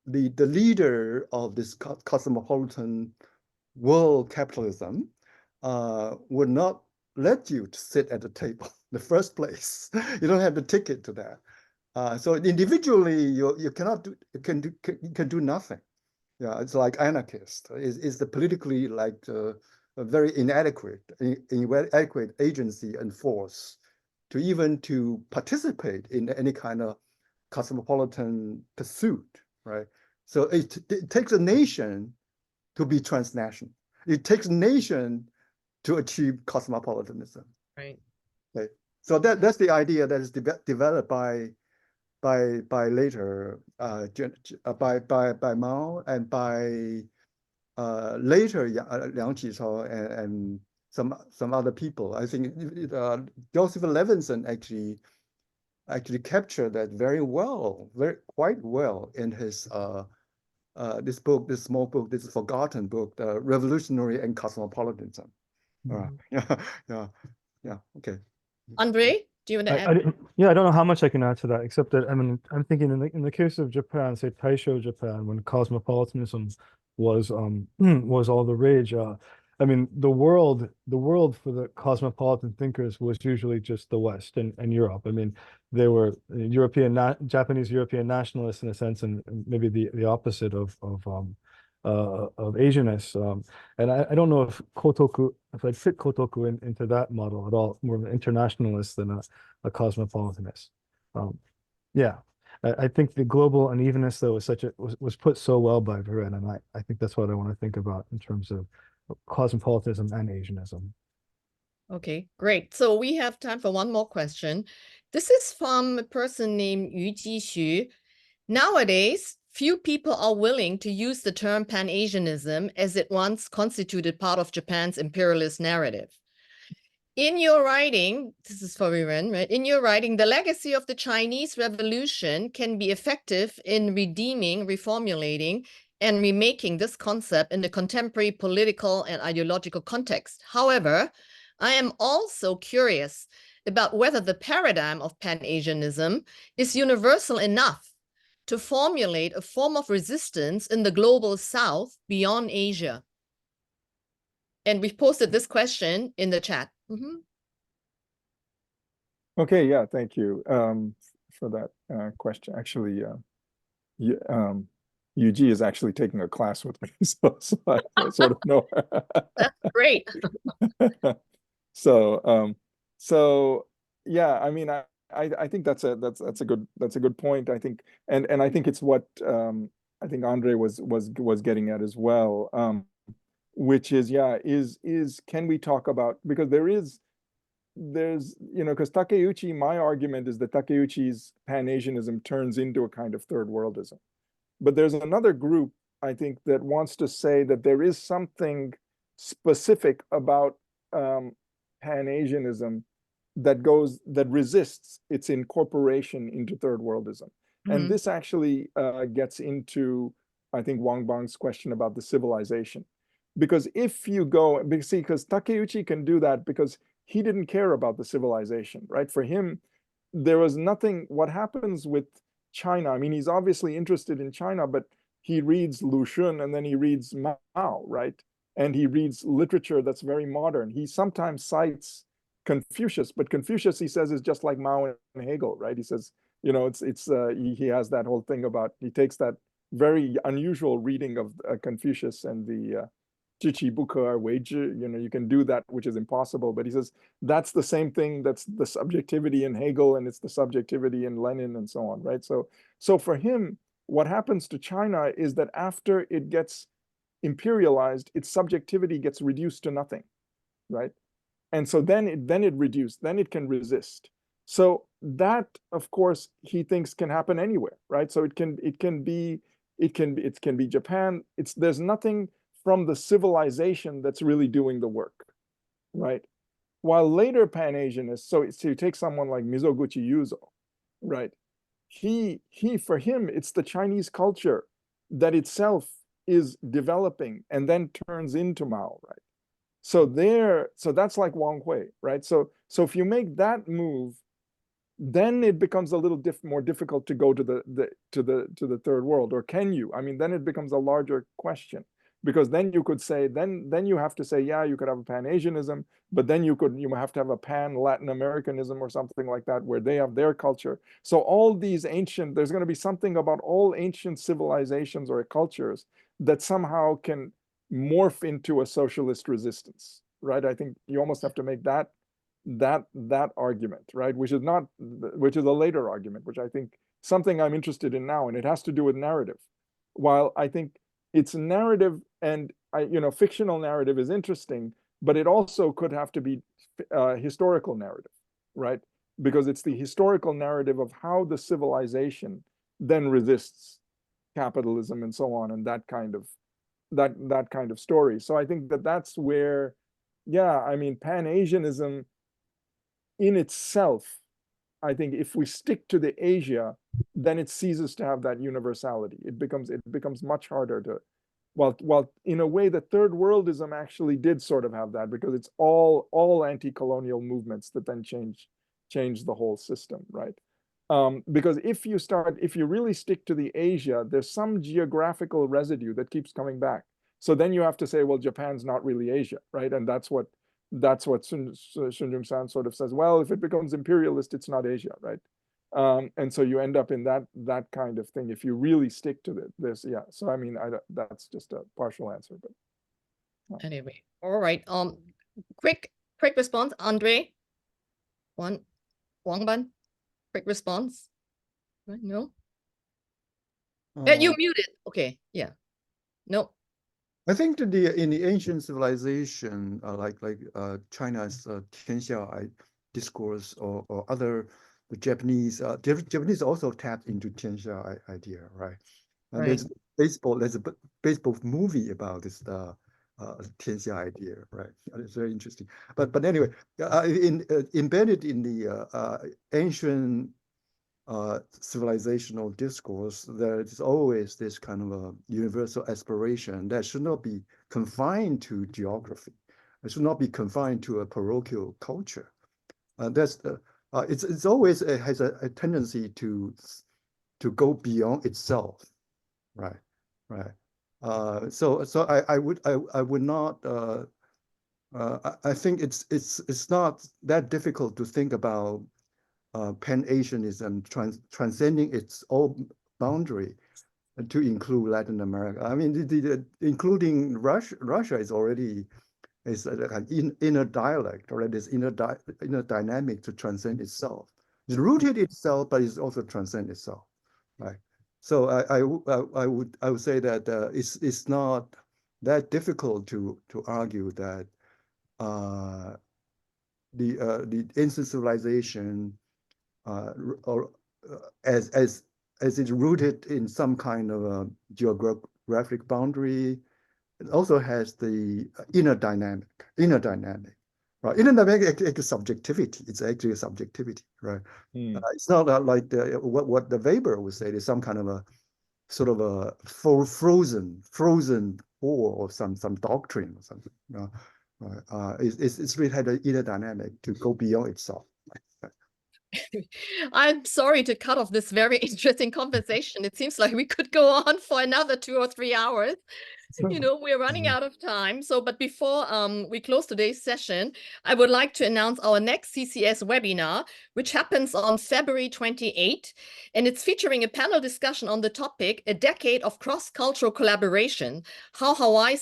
leader of this cosmopolitan world capitalism would not let you to sit at the table in the first place. You don't have the ticket to that. So individually, you cannot do, you can do nothing. Yeah, it's like anarchist. It's the politically like a very inadequate agency and force to even to participate in any kind of cosmopolitan pursuit, right? So it takes a nation to be transnational. It takes a nation to achieve cosmopolitanism. Right. Okay. So that's the idea that is developed by later by Mao and by later Liang Jizhao and some other people. I think Joseph Levinson actually captured that very well, quite well in his this small book, this forgotten book, The Revolutionary and Cosmopolitanism. Yeah. Okay. Andre, do you want to add? Yeah, I don't know how much I can add to that, except that I mean, I'm thinking in the case of Japan, say Taisho Japan, when cosmopolitanism was was all the rage. I mean, the world for the cosmopolitan thinkers was usually just the West and Europe. I mean, they were Japanese European nationalists in a sense, and maybe the opposite of Asianists. And I don't know if I'd fit Kotoku into that model at all, more of an internationalist than a cosmopolitanist. Yeah, I think the global unevenness though was put so well by Viren, and I think that's what I want to think about in terms of cosmopolitanism and Asianism. Okay, great. So we have time for one more question. This is from a person named Yu Jixu. Nowadays, few people are willing to use the term Pan-Asianism as it once constituted part of Japan's imperialist narrative. In your writing, this is for Viren, right? In your writing, the legacy of the Chinese Revolution can be effective in redeeming, reformulating, and remaking this concept in the contemporary political and ideological context. However, I am also curious about whether the paradigm of Pan-Asianism is universal enough to formulate a form of resistance in the global South beyond Asia. And we've posted this question in the chat. Okay, yeah, thank you for that question. Actually, UG is actually taking a class with me, so I sort of know. That's great. So yeah, I mean, I think that's a good point. I think, and I think it's what I think Andre was getting at as well, which is, yeah, can we talk about, because there's because Takeuchi, my argument is that Takeuchi's Pan-Asianism turns into a kind of third worldism. But there's another group, I think, that wants to say that there is something specific about Pan-Asianism that resists its incorporation into third worldism. And this actually gets into, I think, Wang Bang's question about the civilization. Because if you go, because Takeuchi can do that because he didn't care about the civilization, right? For him, there was nothing. What happens with China, I mean, he's obviously interested in China, but he reads Lu Xun and then he reads Mao, right? And he reads literature that's very modern. He sometimes cites Confucius, but Confucius, he says, is just like Mao and Hegel, right? He says, he has that whole thing about, he takes that very unusual reading of Confucius and the you can do that, which is impossible. But he says that's the same thing. That's the subjectivity in Hegel, and it's the subjectivity in Lenin, and so on, right? So for him, what happens to China is that after it gets imperialized, its subjectivity gets reduced to nothing, right? And so then it can resist. So that, of course, he thinks can happen anywhere, right? So it can be Japan. There's nothing from the civilization that's really doing the work, right? While later Pan-Asianists, so you take someone like Mizoguchi Yuzo, right? For him, it's the Chinese culture that itself is developing and then turns into Mao, right? So that's like Wang Hui, right? So if you make that move, then it becomes a little more difficult to go to the third world, or can you? I mean, then it becomes a larger question. Because then you could say, then you have to say, yeah, you could have a Pan-Asianism, but then you have to have a pan-Latin Americanism or something like that, where they have their culture. So all these there's going to be something about all ancient civilizations or cultures that somehow can morph into a socialist resistance, right? I think you almost have to make that argument, right? Which is a later argument, which I think something I'm interested in now, and it has to do with narrative. While I think it's narrative and fictional narrative is interesting, but it also could have to be historical narrative, right? Because it's the historical narrative of how the civilization then resists capitalism and so on, and that kind of story. So I think that's where, yeah, I mean, Pan-Asianism in itself, I think if we stick to the Asia, then it ceases to have that universality. It becomes much harder While in a way, the third worldism actually did sort of have that, because it's all anti-colonial movements that then change the whole system, right? Because if you really stick to the Asia, there's some geographical residue that keeps coming back. So then you have to say, well, Japan's not really Asia, right? And that's what Sun Jung-san sort of says. Well, if it becomes imperialist, it's not Asia, right? And so you end up in that kind of thing if you really stick to this. Yeah. So I mean, that's just a partial answer, but anyway, all right. Quick response, Andre. Wangban, quick response. No. You muted. Okay. Yeah. No. I think that in the ancient civilization, like China's Tianxia discourse or other, the Japanese also tapped into Tianxia idea, right? And Right. there's a baseball movie about this Tianxia idea, right? It's very interesting. But anyway, embedded in the ancient civilizational discourse, there is always this kind of a universal aspiration that should not be confined to geography. It should not be confined to a parochial culture. It's always has a tendency to go beyond itself, right? So I would not. I think it's not that difficult to think about Pan-Asianism transcending its own boundary to include Latin America. I mean, including Russia is already an inner dialect, or this inner dynamic to transcend itself. It's rooted itself, but it's also transcend itself, right? So I would say that it's not that difficult to argue that the ancient civilization, as it's rooted in some kind of a geographic boundary, it also has the inner dynamic, right? Inner dynamic is subjectivity. It's actually a subjectivity, right? It's not like what the Weber would say. There's some kind of a sort of a frozen core or some doctrine or something. It's really had an inner dynamic to go beyond itself. I'm sorry to cut off this very interesting conversation. It seems like we could go on for another 2 or 3 hours. We're running out of time. So, but before we close today's session, I would like to announce our next CCS webinar, which happens on February 28, and it's featuring a panel discussion on the topic, A Decade of Cross-Cultural Collaboration, how Hawaii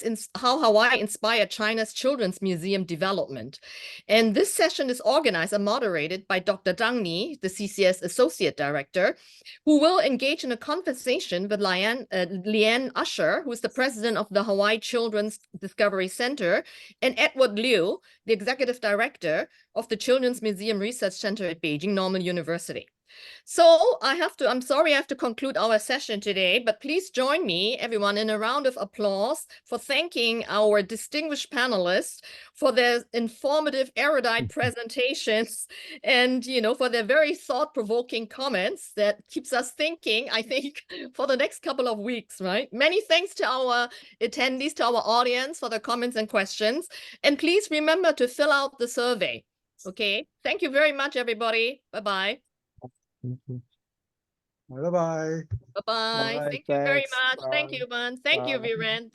inspired China's Children's Museum development. And this session is organized and moderated by Dr. Zhang Ni, the CCS Associate Director, who will engage in a conversation with Leanne Usher, who is the president of the Hawaii Children's Discovery Center, and Edward Liu, the executive director of the Children's Museum Research Center at Beijing Normal University. So I'm sorry I have to conclude our session today, but please join me, everyone, in a round of applause for thanking our distinguished panelists for their informative, erudite presentations and, for their very thought-provoking comments that keeps us thinking, I think, for the next couple of weeks, right? Many thanks to our attendees, to our audience for their comments and questions. And please remember to fill out the survey. Okay. Thank you very much, everybody. Bye-bye. Bye-bye. Bye-bye. Thank you very much. Thank you, Man. Thank you, Viren.